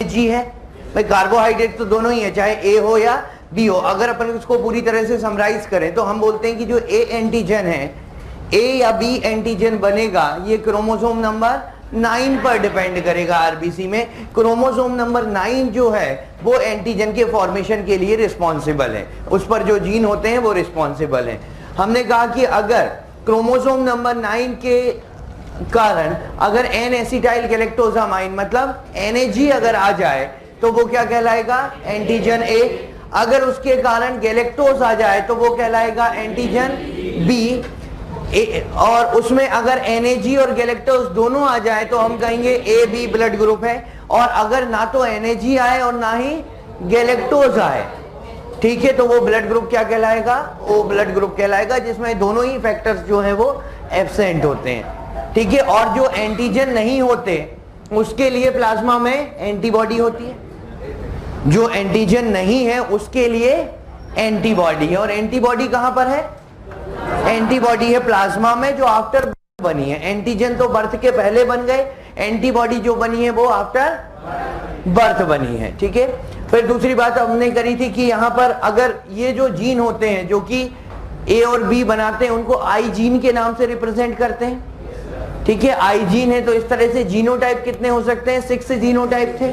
जी है भाई, कार्बोहाइड्रेट तो दोनों ही है, चाहे ए हो या बी हो। अगर अपन उसको पूरी तरह से समराइज करें तो हम बोलते हैं कि जो ए एंटीजन है, ए या बी एंटीजन बनेगा, ये क्रोमोसोम नंबर 9 पर डिपेंड करेगा। आरबीसी में क्रोमोसोम नंबर 9 जो है वो एंटीजन के फॉर्मेशन के लिए रिस्पॉन्सिबल है, उस पर जो जीन होते हैं वो रिस्पॉन्सिबल है। हमने कहा कि अगर क्रोमोसोम नंबर 9 के कारण अगर एन एसिटाइल गैलेक्टोजामाइन मतलब NAG अगर आ जाए तो वो क्या कहलाएगा, एंटीजन ए। अगर उसके कारण गैलेक्टोज आ जाए तो वो कहलाएगा एंटीजन बी। और उसमें अगर NAG और गैलेक्टोज दोनों आ जाए तो हम कहेंगे ए बी ब्लड ग्रुप है। और अगर ना तो NAG आए और ना ही गैलेक्टोज आए, ठीक है, तो वो ब्लड ग्रुप क्या कहलाएगा, ओ ब्लड ग्रुप कहलाएगा, जिसमें दोनों ही फैक्टर्स जो है वो एब्सेंट होते हैं। ठीक है, और जो एंटीजन नहीं होते उसके लिए प्लाज्मा में एंटीबॉडी होती है, जो एंटीजन नहीं है उसके लिए एंटीबॉडी है। और एंटीबॉडी कहां पर है, एंटीबॉडी है प्लाज्मा में, जो आफ्टर बनी है। एंटीजन तो बर्थ के पहले बन गए, एंटीबॉडी जो बनी है वो आफ्टर बर्थ बनी है। ठीक है, फिर दूसरी बात हमने करी थी कि यहां पर अगर ये जो जीन होते हैं जो कि ए और बी बनाते हैं, उनको आई जीन के नाम से रिप्रेजेंट करते हैं। ठीक है, आई जीन है तो इस तरह से जीनोटाइप कितने हो सकते हैं, 6 जीनोटाइप थे।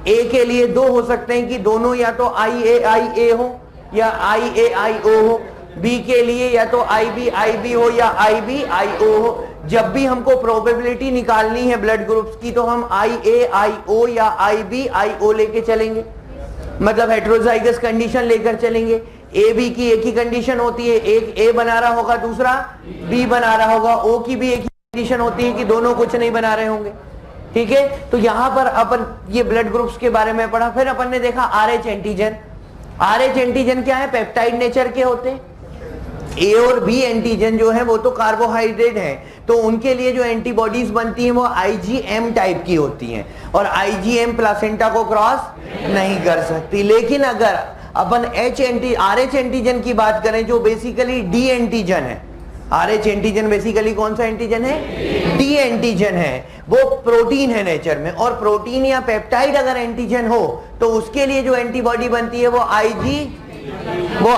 ए के लिए 2 हो सकते हैं कि दोनों या तो IA हो या IAIO हो। बी के लिए या तो IB हो या IBIO हो। जब भी हमको प्रोबेबिलिटी निकालनी है ब्लड ग्रुप्स की तो हम IAIO या IBIO लेके चलेंगे, मतलब हेटेरोजाइगस कंडीशन लेकर चलेंगे। ए बी की एक ही कंडीशन होती है, एक ए बना रहा होगा दूसरा बी बना रहा होगा। ओ की भी एक ही कंडीशन होती है कि दोनों कुछ नहीं बना रहे होंगे। ठीक है, तो यहां पर अपन ये ब्लड ग्रुप्स के बारे में पढ़ा। फिर अपन ने देखा RH एंटीजन। RH एंटीजन क्या है, पेप्टाइड नेचर के होते हैं। ए और बी एंटीजन जो है वो तो कार्बोहाइड्रेट है, तो उनके लिए जो एंटीबॉडीज बनती हैं वो IgM टाइप की होती हैं, और IgM प्लासेंटा को क्रॉस नहीं कर सकती। लेकिन अगर अपन RH एंटीजन की बात करें जो बेसिकली डी एंटीजन है, RH एंटीजन बेसिकली कौन सा एंटीजन है, डी एंटीजन है, वो प्रोटीन है नेचर में। और प्रोटीन या पेप्टाइड अगर एंटीजन हो तो उसके लिए जो एंटीबॉडी बनती है वो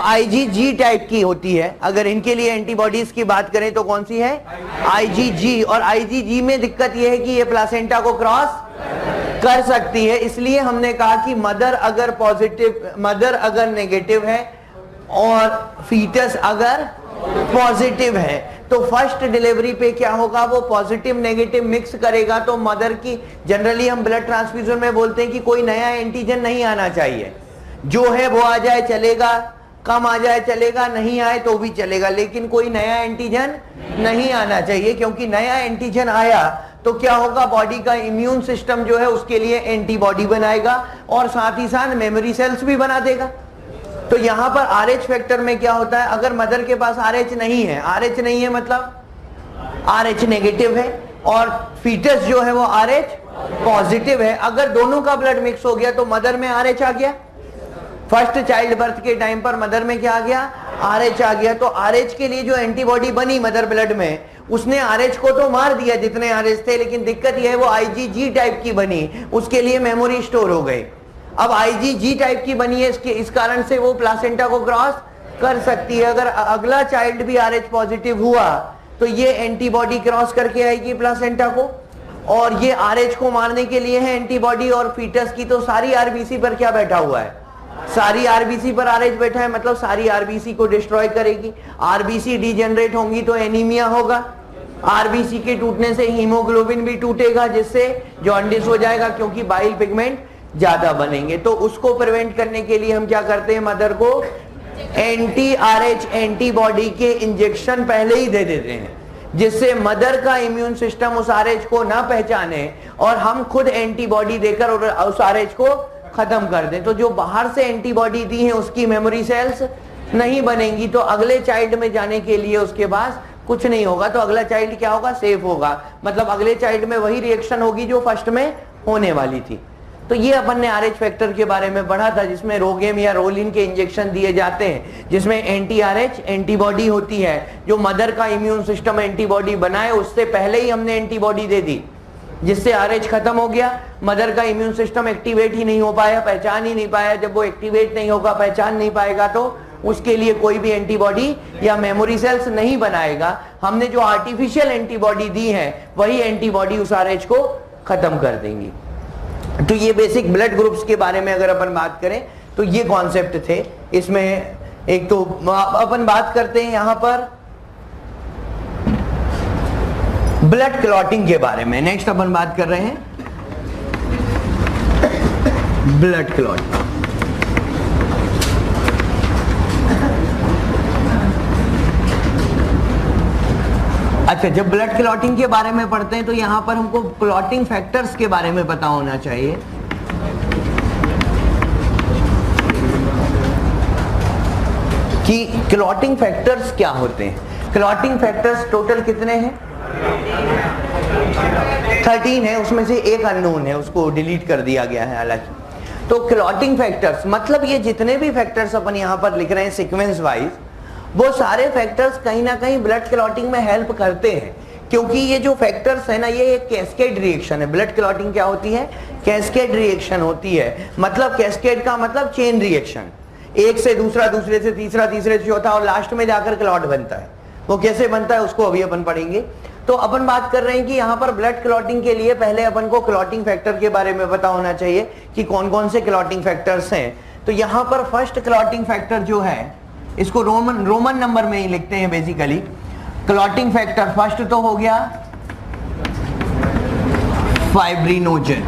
IgG टाइप की होती है। अगर इनके लिए एंटीबॉडीज की बात करें तो कौन सी है, IgG। और IgG में दिक्कत यह है कि ये प्लासेंटा को क्रॉस कर सकती है। इसलिए हमने कहा कि मदर अगर नेगेटिव है और फीटस अगर पॉजिटिव है तो फर्स्ट डिलीवरी पे क्या होगा, वो पॉजिटिव नेगेटिव मिक्स करेगा। तो मदर की जनरली हम ब्लड ट्रांसफ्यूजन में बोलते हैं कि कोई नया एंटीजन नहीं आना चाहिए, जो है वो आ जाए चलेगा, कम आ जाए चलेगा, नहीं आए तो भी चलेगा, लेकिन कोई नया एंटीजन नहीं आना चाहिए। क्योंकि नया एंटीजन आया तो क्या होगा, बॉडी का इम्यून सिस्टम जो है उसके लिए एंटीबॉडी बनाएगा और साथ ही साथ मेमोरी सेल्स भी बना देगा। तो यहां पर RH फैक्टर में क्या होता है, अगर मदर के पास RH नहीं है, RH नहीं है मतलब RH नेगेटिव है, और फीटस जो है वो RH पॉजिटिव है। अगर दोनों का ब्लड मिक्स हो गया तो मदर में RH आ गया। फर्स्ट चाइल्ड बर्थ के टाइम पर मदर में क्या आ गया, RH आ गया। तो RH के लिए जो एंटीबॉडी बनी मदर ब्लड में, उसने RH को तो मार दिया जितने RH थे, लेकिन दिक्कत यह है वो IgG टाइप की बनी, उसके लिए मेमोरी स्टोर हो गई। अब IgG टाइप की बनी है, इस कारण से वो प्लासेंटा को क्रॉस कर सकती है। अगर अगला चाइल्ड भी RH पॉजिटिव हुआ तो ये एंटीबॉडी क्रॉस करके आएगी प्लासेंटा को, और ये RH को मारने के लिए है एंटीबॉडी। और फीटस की तो सारी RBC पर क्या बैठा हुआ है, सारी RBC पर RH बैठा है, मतलब सारी RBC को डिस्ट्रॉय करेगी। RBC डिजेनरेट होंगी तो एनीमिया होगा, RBC के टूटने से हीमोग्लोबिन भी टूटेगा, जिससे जॉन्डिस हो जाएगा, क्योंकि बाइल पिगमेंट ज्यादा बनेंगे। तो उसको प्रिवेंट करने के लिए हम क्या करते हैं, मदर को एंटी RH एंटीबॉडी के इंजेक्शन पहले ही दे देते हैं, जिससे मदर का इम्यून सिस्टम उस RH को ना पहचाने और हम खुद एंटीबॉडी देकर उस RH को खत्म कर दें। तो जो बाहर से एंटीबॉडी दी है उसकी मेमोरी सेल्स नहीं बनेंगी, तो अगले चाइल्ड में जाने के लिए उसके पास कुछ नहीं होगा। तो अगला चाइल्ड क्या होगा, सेफ होगा, मतलब अगले चाइल्ड में वही रिएक्शन होगी जो फर्स्ट में होने वाली थी। तो ये अपन ने RH फैक्टर के बारे में पढ़ा था, जिसमें रोगेम या रोलिन के इंजेक्शन दिए जाते हैं, जिसमें एंटी RH एंटीबॉडी होती है, जो मदर का इम्यून सिस्टम एंटीबॉडी बनाए उससे पहले ही हमने एंटीबॉडी दे दी। जिससे RH खत्म हो गया, मदर का इम्यून सिस्टम एक्टिवेट ही नहीं हो पाया, पहचान ही नहीं पाया। जब वो एक्टिवेट नहीं होगा, पहचान नहीं पाएगा, तो उसके लिए कोई भी एंटीबॉडी या मेमोरी सेल्स नहीं बनाएगा। हमने जो आर्टिफिशियल एंटीबॉडी दी है वही एंटीबॉडी उस RH को खत्म कर देंगी। तो ये बेसिक ब्लड ग्रुप्स के बारे में अगर अपन बात करें तो ये कॉन्सेप्ट थे इसमें। एक तो अपन बात करते हैं यहां पर ब्लड क्लॉटिंग के बारे में। नेक्स्ट अपन बात कर रहे हैं ब्लड क्लॉटिंग। अच्छा, जब ब्लड क्लॉटिंग के बारे में पढ़ते हैं तो यहां पर हमको क्लॉटिंग फैक्टर्स के बारे में पता होना चाहिए। कि क्लॉटिंग फैक्टर्स क्या होते हैं। क्लॉटिंग फैक्टर्स टोटल कितने हैं? 13 है, उसमें से एक अननोन है, उसको डिलीट कर दिया गया है हालांकि। तो क्लॉटिंग फैक्टर्स मतलब ये जितने भी फैक्टर्स अपन यहां पर लिख रहे हैं सीक्वेंस वाइज, वो सारे फैक्टर्स कहीं ना कहीं ब्लड क्लॉटिंग में हेल्प करते हैं। क्योंकि ये जो फैक्टर्स है ना, ये एक कैस्केड रिएक्शन है। ब्लड क्लॉटिंग क्या होती है? कैस्केड रिएक्शन होती है। मतलब कैस्केड का मतलब चेन रिएक्शन, एक से दूसरा, दूसरे से तीसरा, तीसरे से चौथा और लास्ट में जाकर क्लॉट बनता है। वो कैसे बनता है उसको अभी अपन पढ़ेंगे। तो अपन बात कर रहे हैं कि यहाँ पर ब्लड क्लॉटिंग के लिए पहले अपन को क्लॉटिंग फैक्टर के बारे में पता होना चाहिए कि कौन कौन से क्लॉटिंग फैक्टर्स हैं। तो यहाँ पर फर्स्ट क्लॉटिंग फैक्टर जो है, इसको रोमन नंबर में ही लिखते हैं बेसिकली। क्लॉटिंग फैक्टर फर्स्ट तो हो गया फाइब्रिनोजन,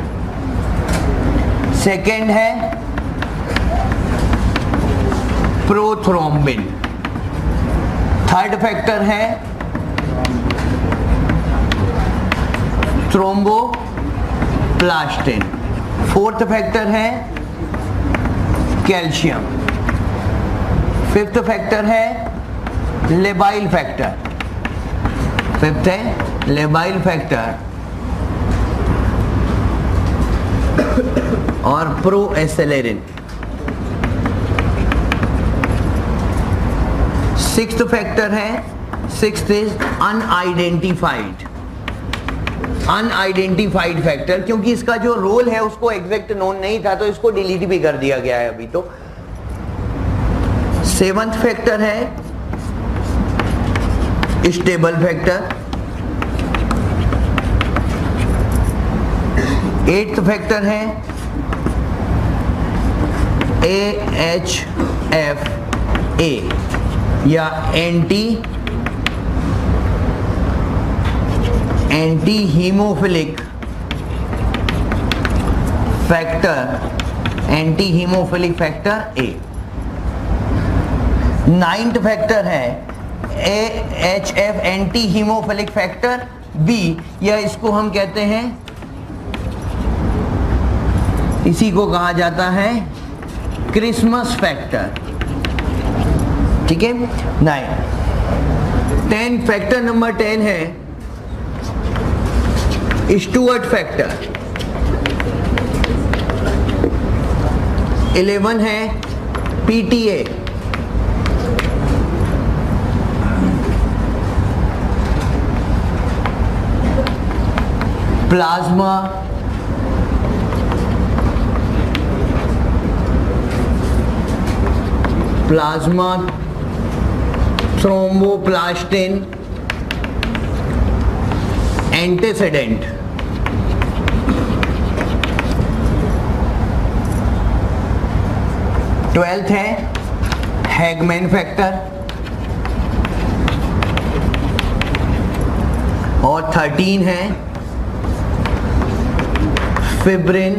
सेकेंड है प्रोथ्रोम्बिन, थर्ड फैक्टर है थ्रोम्बोप्लास्टिन, फोर्थ फैक्टर है कैल्शियम, फिफ्थ फैक्टर है लेबाइल फैक्टर, फिफ्थ है लेबाइल फैक्टर और प्रोएसेलेरिन, सिक्स्थ फैक्टर है, सिक्स्थ इज अनआइडेंटिफाइड फैक्टर, क्योंकि इसका जो रोल है उसको एग्जैक्ट नोन नहीं था तो इसको डिलीट भी कर दिया गया है अभी। तो सेवंथ फैक्टर है स्टेबल फैक्टर, एट्थ फैक्टर है AHFA या anti hemophilic factor A. Ninth factor है AHF anti hemophilic factor B, या इसको हम कहते हैं, इसी को कहा जाता है क्रिसमस फैक्टर। ठीक है, 9। 10 फैक्टर नंबर 10 है स्टुअर्ट फैक्टर, 11 है PTA, plasma thromboplastin antecedent, 12th है हैगमैन फैक्टर और 13 है फिब्रिन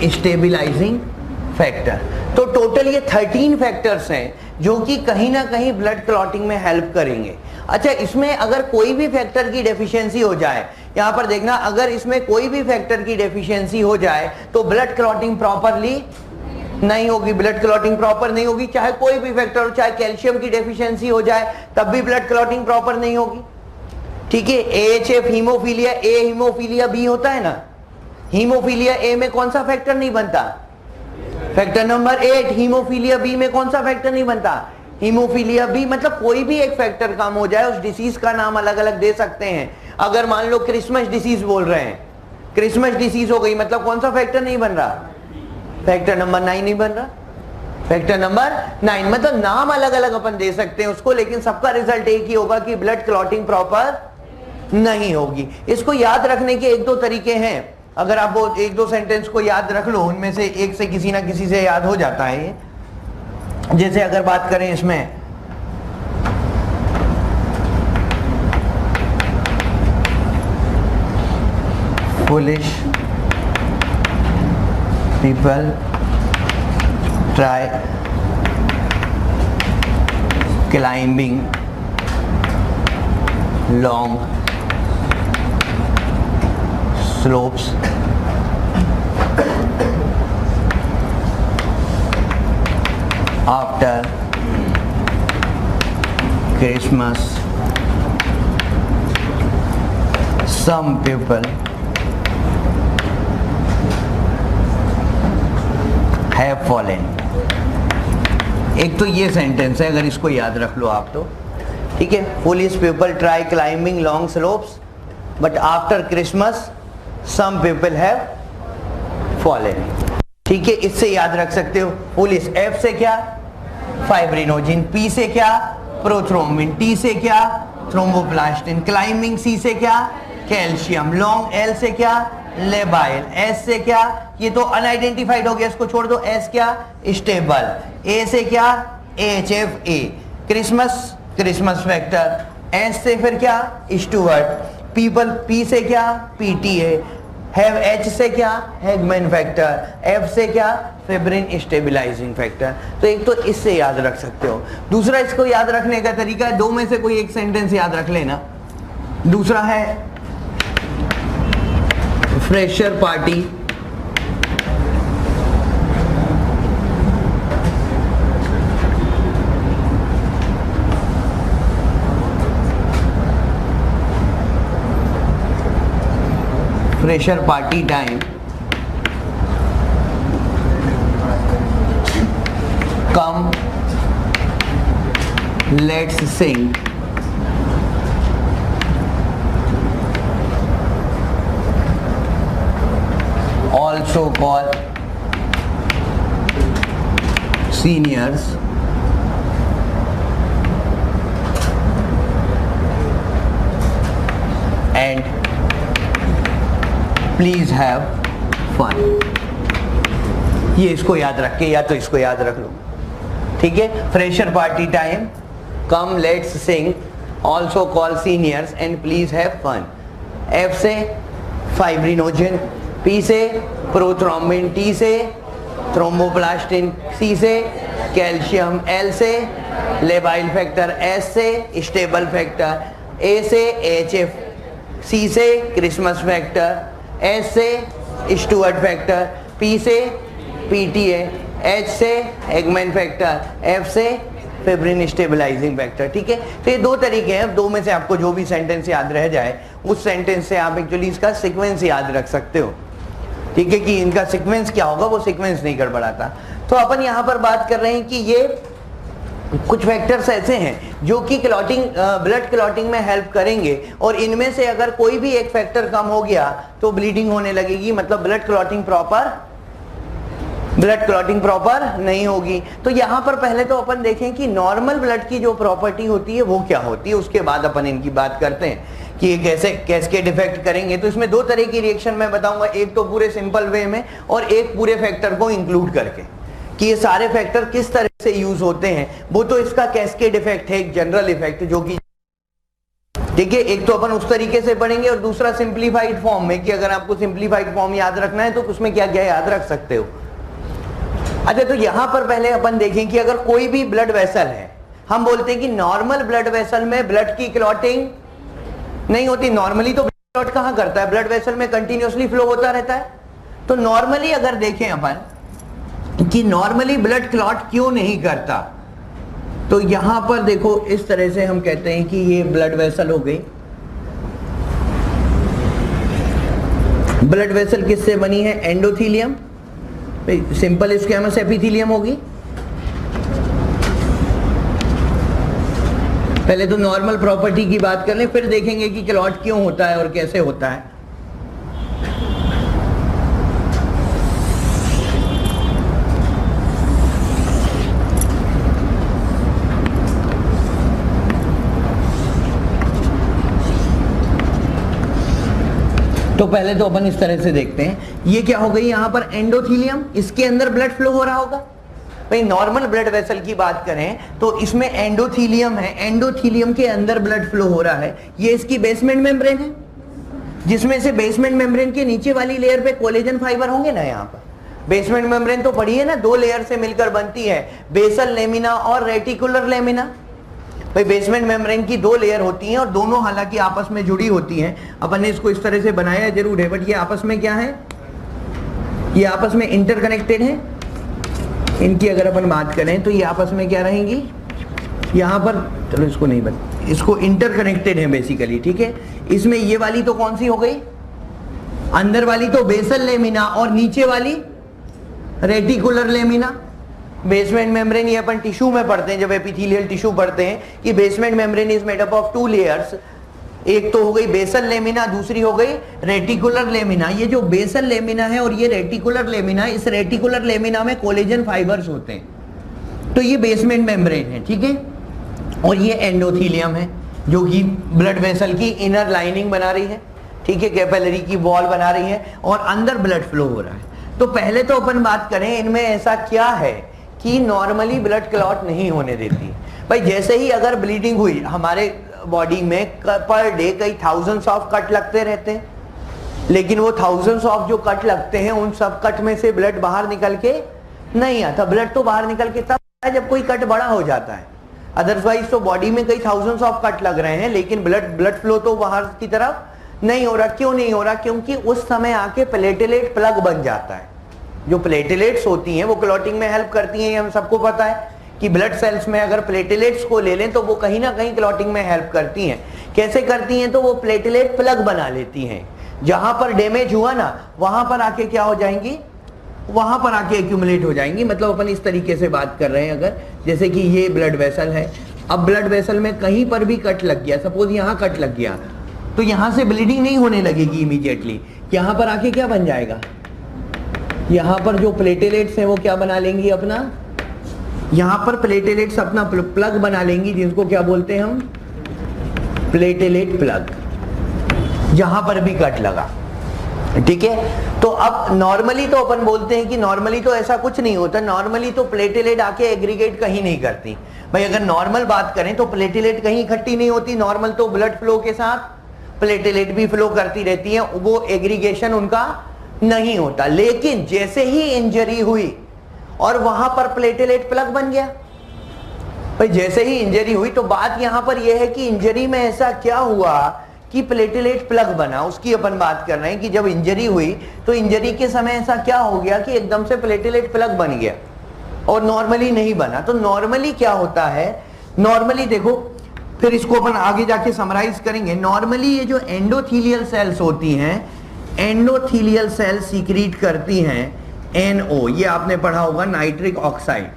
स्टेबिलाइजिंग फैक्टर। तो टोटल ये 13 फैक्टर्स हैं जो कि कहीं ना कहीं ब्लड क्लॉटिंग में हेल्प करेंगे। अच्छा, इसमें अगर कोई भी फैक्टर की डेफिशिएंसी हो जाए, यहां पर देखना, अगर इसमें कोई भी फैक्टर की डेफिशिएंसी हो जाए तो ब्लड क्लॉटिंग प्रॉपरली नहीं होगी, ब्लड क्लॉटिंग प्रॉपर नहीं होगी। चाहे कोई भी फैक्टर हो, चाहे कैल्शियम की डेफिशिएंसी हो जाए तब भी ब्लड क्लॉटिंग प्रॉपर नहीं होगी। ठीक है, AHF hemophilia A, hemophilia B होता है ना, हीमोफीलिया ए में कौन सा फैक्टर नहीं बनता? Factor number 8। हीमोफीलिया बी में कौन सा फैक्टर नहीं बनता? हीमोफीलिया बी, मतलब कोई भी एक फैक्टर कम हो जाए, उस डिसीज का नाम अलग अलग दे सकते हैं। अगर मान लो क्रिसमस डिसीज बोल रहे हैं, क्रिसमस डिसीज हो गई, मतलब कौन सा फैक्टर नहीं बन रहा? फैक्टर नंबर 9 नहीं बन रहा, फैक्टर नंबर 9, मतलब नाम अलग अलग अपन दे सकते हैं उसको, लेकिन सबका रिजल्ट एक ही होगा कि ब्लड क्लॉटिंग प्रॉपर नहीं होगी। इसको याद रखने के एक दो तरीके हैं, अगर आप वो एक दो सेंटेंस को याद रख लो, उनमें से एक से किसी ना किसी से याद हो जाता है ये। जैसे अगर बात करें इसमें, foolish people try climbing long slopes after Christmas. Some people have fallen. एक तो ये सेंटेंस है, अगर इसको याद रख लो आप तो ठीक है। Foolish people try climbing long slopes but after Christmas some people have fallen. ठीक है, इससे याद रख सकते हो। Foolish F से क्या? फाइब्रिनोजिन, P से क्या? प्रोथ्रोम्बिन, T से क्या? थ्रोम्बोप्लास्टिन, क्लाइंबिंग C से क्या? कैल्शियम, लॉन्ग L से क्या? लेबाइल, S से क्या? ये तो अनआइडेंटिफाइड हो गया, इसको छोड़ दो। S क्या? स्टेबल, A से क्या? HFA, Christmas, Christmas factor. S से फिर क्या? स्टुअर्ट, पीपल, P से क्या? PTA, हैव H से क्या? हैगमैन फैक्टर, F से क्या? Fibrin stabilizing factor. तो एक तो इससे याद रख सकते हो। दूसरा इसको याद रखने का तरीका है, दो में से कोई एक सेंटेंस याद रख लेना। दूसरा है fresher party, fresher party time, come let's Singh, also call seniors and please have fun। ये इसको याद रख के या तो इसको याद रख लो, ठीक है। Fresher party time, come let's sing, also call seniors and please have fun. F से फाइब्रिनोजिन, P से प्रोथ्रोम्बिन, T से थ्रोम्बोप्लास्टिन, C से कैल्शियम, L से लेबाइल फैक्टर, S से स्टेबल फैक्टर, A से HF, C से क्रिसमस फैक्टर, S से Stuart factor, P से PTA, H से हैगमैन फैक्टर, F से फिब्रिन स्टेबलाइजिंग फैक्टर। ठीक है, तो ये दो तरीके हैं। दो में से आपको जो भी सेंटेंस याद रह जाए उस सेंटेंस से आप एक्चुअली इसका सीक्वेंस याद रख सकते हो। ठीक है, कि इनका सीक्वेंस क्या होगा, वो सीक्वेंस नहीं गड़बड़ाता। तो अपन यहाँ पर बात कर रहे हैं कि ये कुछ फैक्टर्स ऐसे हैं जो कि क्लॉटिंग, ब्लड क्लॉटिंग में हेल्प करेंगे, और इनमें से अगर कोई भी एक फैक्टर कम हो गया तो ब्लीडिंग होने लगेगी, मतलब ब्लड क्लॉटिंग प्रॉपर नहीं होगी। तो यहाँ पर पहले तो अपन देखें कि नॉर्मल ब्लड की जो प्रॉपर्टी होती है वो क्या होती है, उसके बाद अपन इनकी बात करते हैं कि ये कैसे कैस्केड इफेक्ट करेंगे। तो इसमें दो तरह की रिएक्शन मैं बताऊंगा, एक तो पूरे सिंपल वे में और एक पूरे फैक्टर को इंक्लूड करके, कि ये सारे फैक्टर किस तरह से यूज होते हैं। वो तो इसका कैस्केड इफेक्ट है, एक जनरल इफेक्ट जो कि ठीक है, एक तो अपन उस तरीके से पढ़ेंगे, और दूसरा सिंप्लीफाइड फॉर्म में, कि अगर आपको सिंप्लीफाइड फॉर्म याद रखना है तो उसमें क्या क्या याद रख सकते हो। अच्छा, तो यहां पर पहले अपन देखें कि अगर कोई भी ब्लड वेसल है, हम बोलते हैं कि नॉर्मल ब्लड वेसल में ब्लड की क्लॉटिंग नहीं होती। नॉर्मली तो क्लॉट कहां करता है, ब्लड वेसल में कंटिन्यूअसली फ्लो होता रहता है। तो नॉर्मली अगर देखें अपन कि नॉर्मली ब्लड क्लॉट क्यों नहीं करता, तो यहां पर देखो इस तरह से हम कहते हैं कि ये ब्लड वेसल हो गई। ब्लड वेसल किससे बनी है? एंडोथीलियम, सिंपल स्क्वैमस एपिथेलियम होगी, पहले तो नॉर्मल प्रॉपर्टी की बात कर लें, फिर देखेंगे कि क्लॉट क्यों होता है और कैसे होता है। तो पहले तो अपन इस तरह से देखते हैं, ये क्या हो गई यहां पर एंडोथीलियम, इसके अंदर ब्लड फ्लो हो रहा होगा। भाई नॉर्मल ब्लड वेसल की बात करें तो इसमें एंडोथीलियम है, एंडोथीलियम के अंदर ब्लड फ्लो हो रहा है। ये इसकी बेसमेंट मेम्ब्रेन है, जिसमें से बेसमेंट मेम्ब्रेन के नीचे वाली लेयर पे कोलेजन फाइबर होंगे ना। यहाँ पर बेसमेंट मेम्ब्रेन तो पढ़ी है ना, 2 लेयर से मिलकर बनती है, बेसल लेमिना और रेटिकुलर लेमिना। भाई बेसमेंट मेम्ब्रेन की 2 लेयर होती हैं और दोनों हालांकि आपस में जुड़ी होती हैं। अपन ने इसको इस तरह से बनाया जरूर है, बट ये आपस में क्या है, ये आपस में इंटरकनेक्टेड है। इनकी अगर अपन बात करें तो ये आपस में क्या रहेंगी, यहाँ पर चलो इसको नहीं बता, इसको इंटरकनेक्टेड है बेसिकली, ठीक है। इसमें ये वाली तो कौन सी हो गई, अंदर वाली तो बेसल लेमिना और नीचे वाली रेटिकुलर लेमिना। बेसमेंट मेम्ब्रेन ये अपन टिश्यू में पढ़ते हैं, जब एपिथेलियल टिश्यू पढ़ते हैं कि basement membrane is made up of 2 layers. एक तो हो गई बेसल लेमिना, दूसरी हो गई रेटिकुलर लेमिना। ये जो बेसल लेमिना है और ये रेटिकुलर लेमिना, इस रेटिकुलर लेमिना में कोलेजन फाइबर्स होते हैं, तो ये बेसमेंट मेम्ब्रेन है, ठीक है। और ये एंडोथीलियम है जो कि ब्लड वेसल की इनर लाइनिंग बना रही है, ठीक है, कैपिलरी की वॉल बना रही है और अंदर ब्लड फ्लो हो रहा है। तो पहले तो अपन बात करें इनमें ऐसा क्या है कि नॉर्मली ब्लड क्लॉट नहीं होने देती। भाई जैसे ही अगर ब्लीडिंग हुई, हमारे बॉडी में पर डे कई थाउजेंड्स ऑफ कट लगते रहते हैं, लेकिन वो थाउजेंड्स ऑफ जो कट लगते हैं उन सब कट में से ब्लड बाहर निकल के नहीं आता। ब्लड तो बाहर निकल के तब आता है जब कोई कट बड़ा हो जाता है, अदरवाइज तो बॉडी में कई थाउजेंड्स ऑफ कट लग रहे हैं लेकिन ब्लड फ्लो तो बाहर की तरफ नहीं हो रहा। क्यों नहीं हो रहा, क्योंकि उस समय आके प्लेटलेट प्लग बन जाता है। जो प्लेटलेट्स होती हैं वो क्लॉटिंग में हेल्प करती हैं, ये हम सबको पता है कि ब्लड सेल्स में अगर प्लेटलेट्स को ले लें तो वो कहीं ना कहीं क्लॉटिंग में हेल्प करती हैं। कैसे करती हैं, तो वो प्लेटलेट प्लग बना लेती हैं, जहां पर डैमेज हुआ ना वहां पर आके क्या हो जाएंगी, वहां पर आके एक्यूमुलेट हो जाएंगी। मतलब अपन इस तरीके से बात कर रहे हैं, अगर जैसे कि ये ब्लड वेसल है, अब ब्लड वेसल में कहीं पर भी कट लग गया, सपोज यहाँ कट लग गया, तो यहां से ब्लीडिंग नहीं होने लगेगी इमीडिएटली। यहां पर आके क्या बन जाएगा, यहां पर जो प्लेटलेट्स हैं वो क्या बना लेंगी अपना, यहां पर प्लेटलेट्स अपना प्लग बना लेंगी, जिसको क्या बोलते हैं हम, प्लेटलेट प्लग, जहां पर भी कट लगा, ठीक है। तो अब नॉर्मली तो अपन बोलते हैं कि नॉर्मली तो ऐसा कुछ नहीं होता, नॉर्मली तो प्लेटलेट आके एग्रीगेट कहीं नहीं करती। भाई अगर नॉर्मल बात करें तो प्लेटलेट कहीं इकट्ठी नहीं होती, नॉर्मल तो ब्लड फ्लो के साथ प्लेटलेट भी फ्लो करती रहती है, वो एग्रीगेशन उनका नहीं होता। लेकिन जैसे ही इंजरी हुई और वहां पर प्लेटलेट प्लग बन गया, भाई जैसे ही इंजरी हुई, तो बात यहां पर यह है कि इंजरी में ऐसा क्या हुआ कि प्लेटलेट प्लग बना, उसकी अपन बात कर रहे हैं कि जब इंजरी हुई तो इंजरी के समय ऐसा क्या हो गया कि एकदम से प्लेटलेट प्लग बन गया और नॉर्मली नहीं बना। तो नॉर्मली क्या होता है, नॉर्मली देखो, फिर इसको अपन आगे जाके समराइज करेंगे। नॉर्मली ये जो एंडोथीलियल सेल्स होती हैं, एंडोथीलियल सेल्स सीक्रेट करती हैं NO, ये आपने पढ़ा होगा नाइट्रिक ऑक्साइड,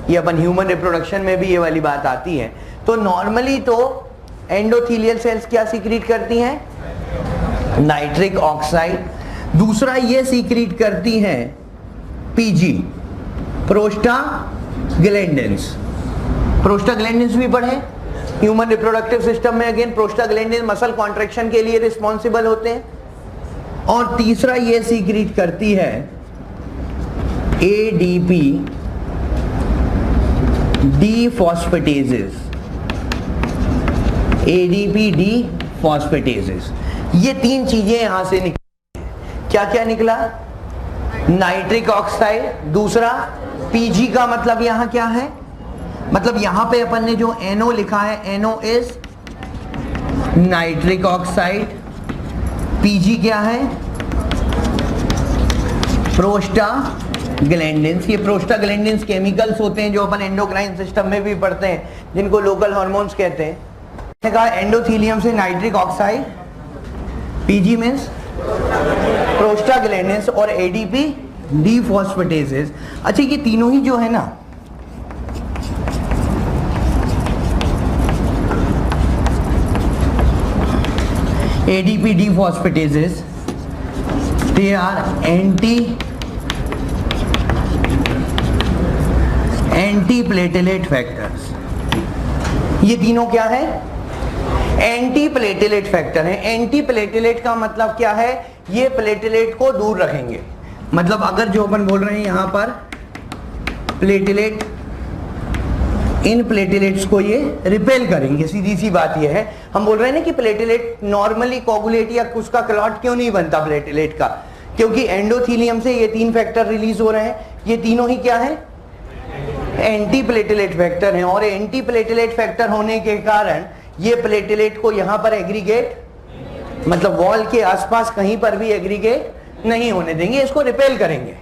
ये अपन ह्यूमन रिप्रोडक्शन में भी ये वाली बात आती है। तो नॉर्मली तो एंडोथीलियल सेल्स क्या सीक्रेट करती हैं, नाइट्रिक ऑक्साइड। दूसरा ये सीक्रेट करती हैं PG, प्रोस्टाग्लैंडिन्स। प्रोस्टाग्लैंडिन्स भी पढ़े ह्यूमन रिप्रोडक्टिव सिस्टम में, अगेन प्रोस्टाग्लैंडिन मसल कॉन्ट्रैक्शन के लिए रिस्पॉन्सिबल होते हैं। और तीसरा ये सीक्रेट करती है ADP डीफॉस्फेटेजेस, ADP डीफॉस्फेटेजेस। ये 3 चीजें यहां से निकली। क्या क्या निकला, नाइट्रिक ऑक्साइड, दूसरा PG का मतलब यहां क्या है, मतलब यहां पे अपन ने जो NO लिखा है, NO is nitric oxide, PG क्या है, प्रोस्टाग्लैंडिन्स। ये प्रोस्टाग्लैंडिन्स केमिकल्स होते हैं जो अपन एंडोक्राइन सिस्टम में भी पढ़ते हैं, जिनको लोकल हार्मोन्स कहते हैं। कहा एंडोथीलियम से nitric oxide, PG means prostaglandins और ADP डीफॉस्फेटेजेस। अच्छा ये तीनों ही जो है ना, ADP dephosphatases, they are anti-platelet factors. ये तीनों क्या है? एंटी प्लेटेलेट फैक्टर है. एंटी प्लेटेलेट का मतलब क्या है? ये प्लेटेलेट को दूर रखेंगे. मतलब अगर जो अपन बोल रहे हैं यहां पर प्लेटेलेट, इन प्लेटेलेट्स को ये रिपेल करेंगे. सीधी सी बात ये है. हम बोल रहे हैं ना कि प्लेटेलेट नॉर्मली कोगुलेट या उसका क्लॉट क्यों नहीं बनता प्लेटेलेट का? क्योंकि एंडोथीलियम से ये 3 फैक्टर रिलीज हो रहे हैं. ये तीनों ही क्या है? एंटी प्लेटेलेट फैक्टर हैं. और एंटी प्लेटेलेट फैक्टर होने के कारण ये प्लेटेलेट को यहां पर एग्रीगेट, मतलब वॉल के आसपास कहीं पर भी एग्रीगेट नहीं होने देंगे, इसको रिपेल करेंगे.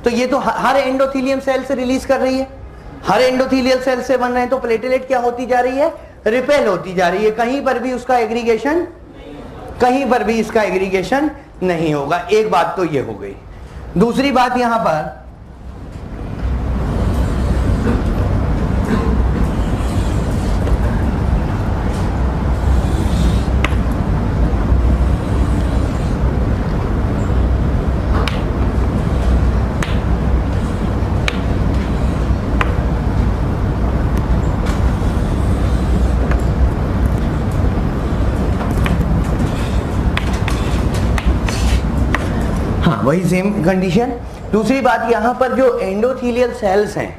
तो ये तो हर एंडोथीलियम सेल से रिलीज कर रही है, हर एंडोथीलियल सेल से बन रहे हैं. तो प्लेटेलेट क्या होती जा रही है? रिपेल होती जा रही है. कहीं पर भी उसका एग्रीगेशन, कहीं पर भी इसका एग्रीगेशन नहीं होगा. एक बात तो ये हो गई. दूसरी बात यहां पर वही सेम कंडीशन. दूसरी बात यहां पर जो एंडोथीलियल सेल्स हैं,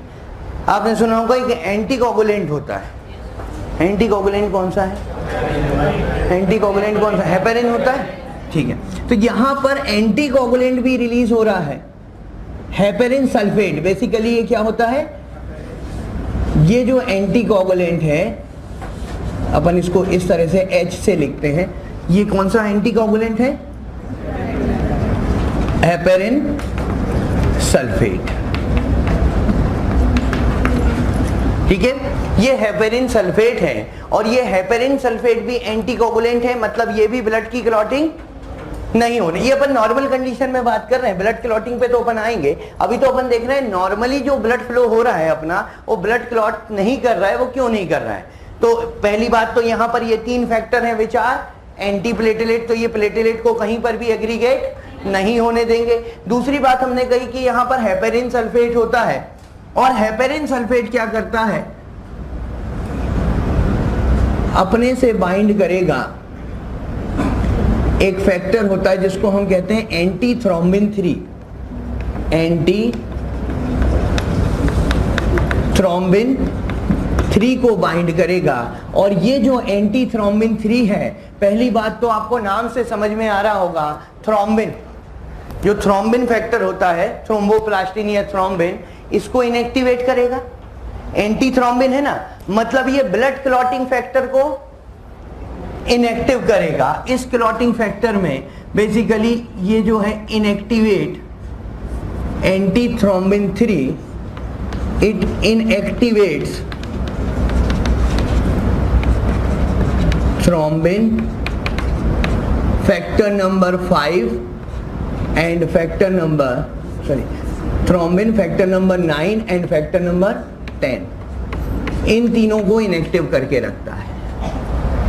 आपने सुना होगा कि एंटीकोगुलेंट होता है. एंटीकोगुलेंट कौन सा है? एंटीकोगुलेंट कौन सा? हेपेरिन होता है. ठीक है. तो यहां पर एंटीकोगुलेंट भी रिलीज हो रहा है, हेपेरिन सल्फेट. बेसिकली ये क्या होता है? ये जो एंटीकोगुलेंट है, अपन इसको इस तरह से H से लिखते हैं. ये कौन सा एंटीकोगुलेंट है? Heparin sulphate. ठीक है. ये हेपेरिन सल्फेट है और ये हेपेरिन सल्फेट भी एंटीकोगुलेंट है. मतलब ये भी ब्लड की क्लॉटिंग नहीं होनी. ये अपन नॉर्मल कंडीशन में बात कर रहे हैं. ब्लड क्लॉटिंग पे तो अपन आएंगे. अभी तो अपन देख रहे हैं नॉर्मली जो ब्लड फ्लो हो रहा है अपना, वो ब्लड क्लॉट नहीं कर रहा है. वो क्यों नहीं कर रहा है? तो पहली बात तो यहां पर ये 3 फैक्टर हैं विच आर एंटी प्लेटेलेट. तो ये प्लेटेलेट को कहीं पर भी एग्रीगेट नहीं होने देंगे. दूसरी बात हमने कही कि यहां पर हेपेरिन सल्फेट होता है और हेपेरिन सल्फेट क्या करता है? अपने से बाइंड करेगा एक फैक्टर होता है जिसको हम कहते हैं एंटी थ्रोम्बिन 3. एंटी थ्रोम्बिन 3 को बाइंड करेगा. और ये जो एंटी थ्रोम्बिन 3 है, पहली बात तो आपको नाम से समझ में आ रहा होगा, थ्रोम्बिन, जो थ्रोम्बिन फैक्टर होता है, थ्रोम्बोप्लास्टिन या थ्रोम्बिन, इसको इनएक्टिवेट करेगा. एंटी थ्रोम्बिन है ना, मतलब ये ब्लड क्लॉटिंग फैक्टर को इनएक्टिव करेगा. इस क्लॉटिंग फैक्टर में बेसिकली ये जो है inactivate anti thrombin 3, it inactivates thrombin factor number 5 and factor number thrombin factor number 9 and factor number 10. इन तीनों को इनएक्टिव करके रखता है.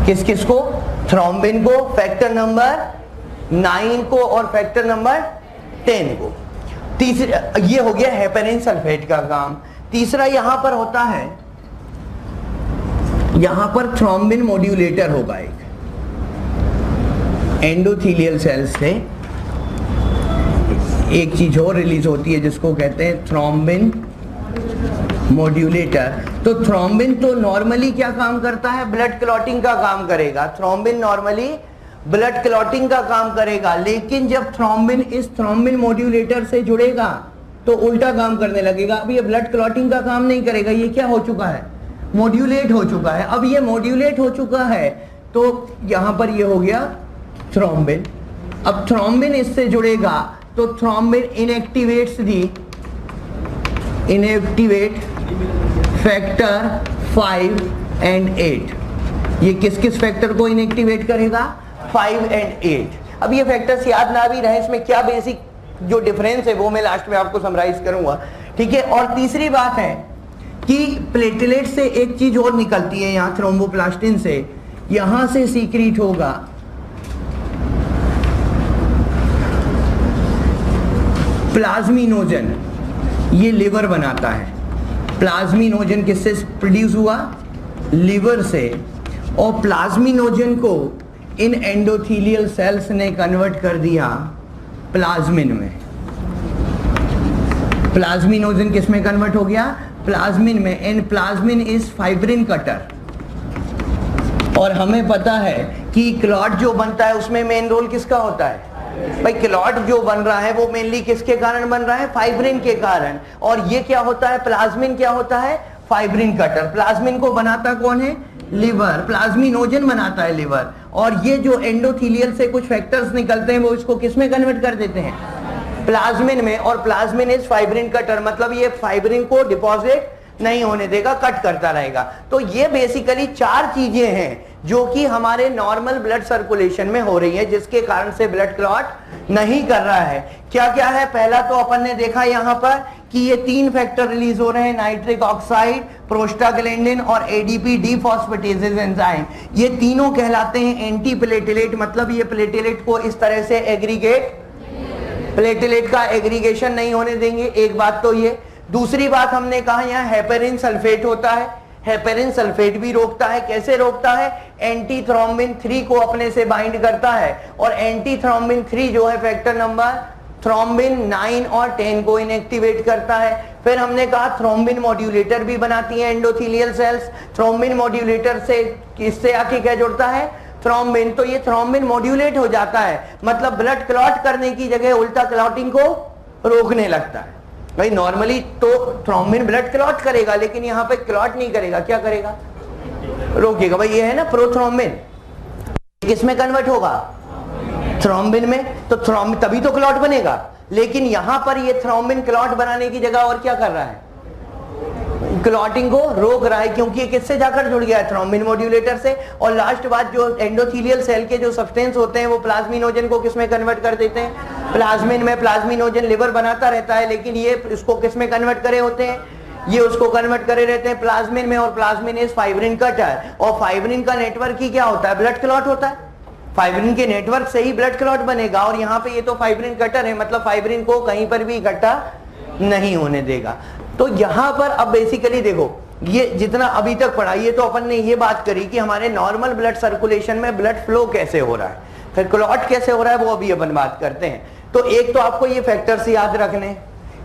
किस किस को? थ्रोम्बिन को, फैक्टर नंबर 9 को और फैक्टर नंबर 10 को. तीसरा ये हो गया हेपेरिन सल्फेट का काम. तीसरा यहां पर होता है, यहां पर थ्रोम्बिन मॉड्यूलेटर होगा. एक एंडोथीलियल सेल्स से एक चीज और रिलीज होती है जिसको कहते हैं थ्रोम्बिन मॉड्यूलेटर. तो थ्रोम्बिन तो नॉर्मली क्या काम करता है? ब्लड क्लॉटिंग का काम करेगा. थ्रोम्बिन नॉर्मली ब्लड क्लॉटिंग का काम करेगा. लेकिन जब थ्रोम्बिन इस थ्रोम्बिन मॉड्यूलेटर से जुड़ेगा तो उल्टा काम करने लगेगा. अब ये ब्लड क्लॉटिंग का काम नहीं करेगा. ये क्या हो चुका है? मॉड्यूलेट हो चुका है. अब ये मॉड्यूलेट हो चुका है तो यहां पर ये हो गया थ्रोम्बिन. अब थ्रोम्बिन इससे जुड़ेगा तो थ्रोम्बिन इनएक्टिवेट्स फैक्टर 5 एंड 8. ये किस किस फैक्टर को इनएक्टिवेट करेगा? 5 एंड 8. अब ये फैक्टर्स याद ना भी रहे, इसमें क्या बेसिक जो डिफरेंस है वो मैं लास्ट में आपको समराइज करूंगा. ठीक है. और तीसरी बात है कि प्लेटलेट से एक चीज और निकलती है, यहां थ्रोम्बोप्लास्टिन से, यहां से सीक्रेट होगा प्लाज्मिनोजन ये लिवर बनाता है। प्लाज्मिनोजन किससे प्रोड्यूस हुआ? लिवर से। और प्लाज्मिनोजन को इन एंडोथेलियल सेल्स ने कन्वर्ट कर दिया प्लाज्मिन में। प्लाज्मिनोजन किस में कन्वर्ट हो गया? प्लाज्मिन में। And plasmin is fibrin cutter. और हमें पता है कि क्लॉट जो बनता है उसमें मेन रोल किसका होता है? भाई क्लॉट जो बन रहा है वो मेनली किसके कारण बन रहा है? फाइब्रिन के कारण। और ये क्या होता है? प्लाज्मिन क्या होता है? Fibrin cutter. प्लाज्मिन को बनाता कौन है? लिवर। प्लाज्मिनोजन बनाता है लिवर। और ये जो एंडोथेलियल से कुछ फैक्टर्स निकलते हैं वो इसको किस में कन्वर्ट कर देते हैं? प्लाज्मिन में। और प्लाज्मिन इज फाइब्रिन कटर, मतलब ये फाइब्रिन को डिपॉजिट नहीं होने देगा, कट करता रहेगा। तो ये बेसिकली 4 चीजें हैं जो कि हमारे नॉर्मल ब्लड सर्कुलेशन में हो रही है, जिसके कारण से ब्लड क्लॉट नहीं कर रहा है। क्या क्या है? पहला तो अपन ने देखा यहां पर कि ये 3 फैक्टर रिलीज हो रहे हैं, नाइट्रिक ऑक्साइड, प्रोस्टाग्लैंडिन और एडीपी डीफॉस्फेटेजेस एंजाइम। ये तीनों कहलाते हैं एंटी प्लेटलेट, मतलब ये प्लेटलेट को इस तरह से एग्रीगेट, प्लेटलेट का एग्रीगेशन नहीं होने देंगे। एक बात तो ये। दूसरी बात हमने कहा यहाँ हेपेरिन सल्फेट होता है। हेपेरिन सल्फेट भी रोकता है। कैसे रोकता है? एंटी थ्रोम्बिन 3 को अपने से बाइंड करता है। और एंटी थ्रोम्बिन 3 जो है फैक्टर नंबर थ्रोम्बिन 9 और 10 को इनएक्टिवेट करता है। फिर हमने कहा थ्रोम्बिन मॉड्यूलेटर भी बनाती है एंडोथेलियल सेल्स। थ्रोम्बिन मॉड्यूलेटर से किससे आके क्या जुड़ता है? थ्रोम्बिन। तो ये थ्रोम्बिन मॉड्यूलेट हो जाता है, मतलब ब्लड क्लॉट करने की जगह उल्टा क्लॉटिंग को रोकने लगता है। भाई नॉर्मली तो थ्रोम्बिन ब्लड क्लॉट करेगा, लेकिन यहां पे क्लॉट नहीं करेगा। क्या करेगा? रोकेगा। भाई ये है ना प्रोथ्रोम्बिन, किस में कन्वर्ट होगा? थ्रोम्बिन में। तो थ्रोम्बिन तभी तो क्लॉट बनेगा। लेकिन यहां पर ये थ्रोम्बिन क्लॉट बनाने की जगह और क्या कर रहा है? क्लॉटिंग को रोक रहा है, क्योंकि ये किससे जाकर जुड़ गया है? थ्रोम्बिन मॉड्यूलेटर से। और लास्ट बात, जो एंडोथेलियल सेल के जो सब्सटेंस होते हैं वो प्लाज्मिनोजन को किस में कन्वर्ट कर देते हैं? प्लाज्मिन में। प्लाज्मिनोजन लिवर बनाता रहता है, लेकिन ये इसको किस में कन्वर्ट करे होते हैं? ये उसको कन्वर्ट करे रहते हैं प्लाज्मिन में। और प्लाज्मिन इज फाइब्रिन कटर। और फाइब्रिन का नेटवर्क ही क्या होता है? ब्लड क्लॉट होता है। फाइब्रिन के नेटवर्क से ही ब्लड क्लॉट बनेगा। और यहाँ पे ये तो फाइब्रिन कटर है, मतलब फाइब्रिन को कहीं पर भी इकट्ठा नहीं होने देगा। तो यहां पर अब बेसिकली देखो, ये जितना अभी तक पढ़ा, ये तो अपन ने ये बात करी कि हमारे नॉर्मल ब्लड सर्कुलेशन में ब्लड फ्लो कैसे हो रहा है, फिर क्लॉट कैसे हो रहा है, वो अभी अपन बात करते हैं। तो एक तो आपको ये फैक्टर्स याद रखने,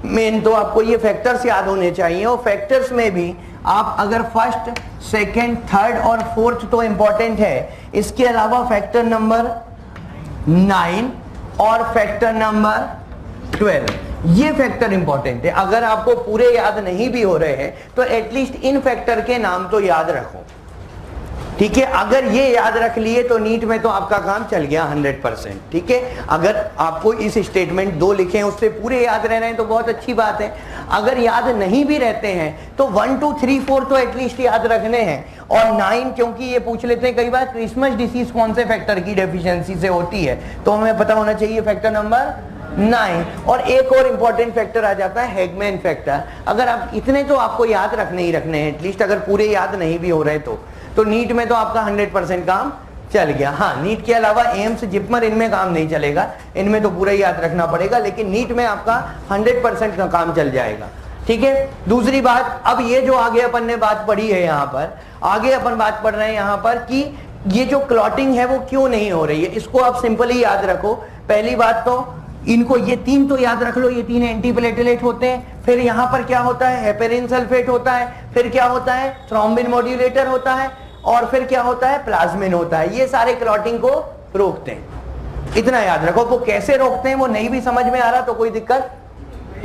मेन तो आपको ये फैक्टर्स याद होने चाहिए। और फैक्टर्स में भी आप अगर फर्स्ट, सेकंड, थर्ड और फोर्थ तो इंपॉर्टेंट है, इसके अलावा फैक्टर नंबर 9 और फैक्टर नंबर 12, ये फैक्टर इंपॉर्टेंट है। अगर आपको पूरे याद नहीं भी हो रहे हैं तो एटलीस्ट इन फैक्टर के नाम तो याद रखो, ठीक है। अगर ये याद रख लिए तो नीट में तो आपका काम चल गया 100%, ठीक है। अगर आपको इस स्टेटमेंट 2 लिखे हैं उससे पूरे याद रह रहे हैं तो बहुत अच्छी बात है। अगर याद नहीं भी रहते हैं तो 1, 2, 3, 4 तो एटलीस्ट याद रखने हैं। और 9, क्योंकि ये पूछ लेते हैं कई बार क्रिसमस डिसीज कौन से फैक्टर की डेफिशिएंसी से होती है, तो हमें पता होना चाहिए फैक्टर नंबर 9। और एक और इंपॉर्टेंट फैक्टर आ जाता है हैगमैन फैक्टर। अगर आप इतने तो आपको याद रखने ही रखने हैं एटलीस्ट, अगर पूरे याद नहीं भी हो रहे तो नीट में तो आपका 100% काम चल गया। हाँ, नीट के अलावा एम्स, जिपमर, इनमें काम नहीं चलेगा, इनमें तो पूरा याद रखना पड़ेगा, लेकिन नीट में आपका 100% का काम चल जाएगा, ठीक है। दूसरी बात, अब ये जो आगे अपन ने बात पढ़ी है, यहाँ पर आगे अपन बात पढ़ रहे हैं यहाँ पर कि ये जो क्लॉटिंग है वो क्यों नहीं हो रही है, इसको आप सिंपली याद रखो। पहली बात तो इनको ये 3 तो याद रख लो, ये 3 एंटीप्लेटलेट होते हैं। फिर यहाँ पर क्या होता है? हेपेरिन सल्फेट होता है। फिर क्या होता है? थ्रोम्बिन मॉड्यूलेटर होता है। और फिर क्या होता है? प्लाज्मिन होता है। ये सारे क्लॉटिंग को रोकते हैं, इतना याद रखो। वो कैसे रोकते हैं वो नहीं भी समझ में आ रहा तो कोई दिक्कत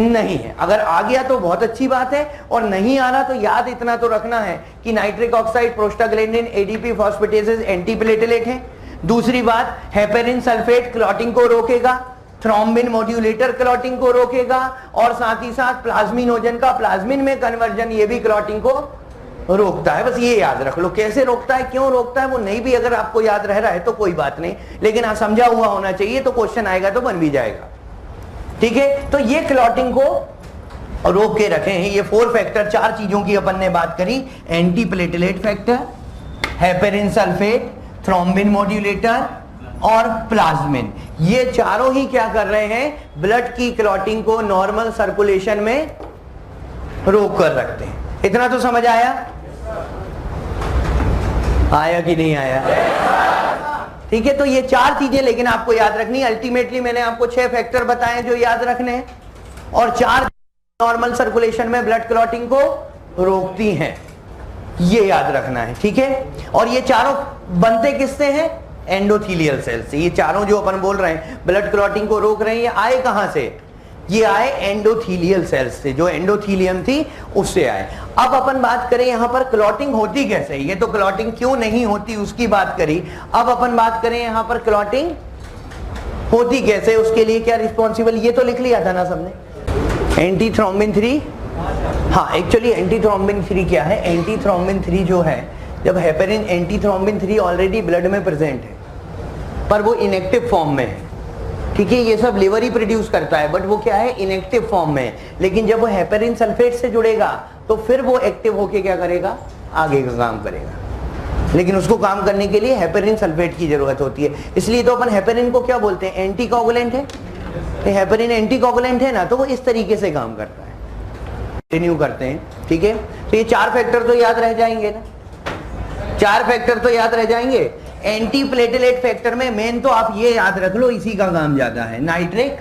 नहीं है, अगर आ गया तो बहुत अच्छी बात है, और नहीं आ रहा तो याद इतना तो रखना है कि nitric oxide, prostaglandin, ADP phosphatases antiplatelet हैं। दूसरी बात, हेपेरिन सल्फेट क्लॉटिंग को रोकेगा, थ्रोम्बिन मॉड्यूलेटर क्लॉटिंग को रोकेगा, और साथ ही साथ प्लाज्मिनोजन का प्लाज्मिन में कन्वर्जन ये भी क्लॉटिंग को रोकता है। बस ये याद रख लो कैसे रोकता है, क्यों रोकता है, वो नहीं भी अगर आपको याद रह रहा है तो कोई बात नहीं, लेकिन हाँ समझा हुआ होना चाहिए, तो क्वेश्चन आएगा तो बन भी जाएगा, ठीक है। तो ये क्लॉटिंग को रोक के रखे हैं। ये 4 फैक्टर, 4 चीजों की अपन ने बात करी, anti platelet factor, heparin sulphate, thrombin modulator और प्लाज्मिन, ये चारों ही क्या कर रहे हैं, ब्लड की क्लॉटिंग को नॉर्मल सर्कुलेशन में रोक कर रखते हैं। इतना तो समझ आया? आया कि नहीं आया? ठीक है, तो ये चार चीजें लेकिन आपको याद रखनी। अल्टीमेटली मैंने आपको 6 फैक्टर बताए जो याद रखने हैं, और 4 नॉर्मल सर्कुलेशन में ब्लड क्लॉटिंग को रोकती हैं, ये याद रखना है। ठीक है, और ये चारों बनते किससे हैं? एंडोथीलियल सेल से। ये चारों जो अपन बोल रहे हैं ब्लड क्लॉटिंग को रोक रहे हैं, ये आए कहां से? ये आए एंडोथीलियल सेल्स से, जो एंडोथीलियम थी उससे आए। अब अपन बात करें यहां पर क्लॉटिंग होती कैसे, ये तो क्लॉटिंग क्यों नहीं होती उसकी बात करी। अब अपन बात करें यहां पर क्लॉटिंग होती कैसे, उसके लिए क्या रिस्पॉन्सिबल, ये तो लिख लिया था ना सबने, एंटी थ्रोम्बिन 3। हाँ, एक्चुअली एंटी थ्रोम्बिन 3 क्या है? एंटी थ्रोम्बिन 3 जो है, जब heparin anti thrombin 3 already blood में प्रेजेंट है पर वो इनएक्टिव फॉर्म में है। ठीक है, ये सब लिवर ही प्रोड्यूस करता है, बट वो क्या है, इनएक्टिव फॉर्म में है। लेकिन जब वो हेपेरिन सल्फेट से जुड़ेगा तो फिर वो एक्टिव होके क्या करेगा, आगे का काम करेगा। लेकिन उसको काम करने के लिए हेपेरिन सल्फेट की जरूरत होती है। इसलिए तो अपन हेपेरिन को क्या बोलते हैं, एंटी कोगुलेंट है। हेपेरिन एंटी कोगुलेंट है ना, तो वो इस तरीके से काम करता है। कंटिन्यू करते हैं। ठीक है, तो ये 4 फैक्टर तो याद रह जाएंगे ना, 4 फैक्टर तो याद रह जाएंगे। एंटी प्लेटलेट फैक्टर में मेन तो आप ये याद रख लो, इसी का काम ज्यादा है, nitric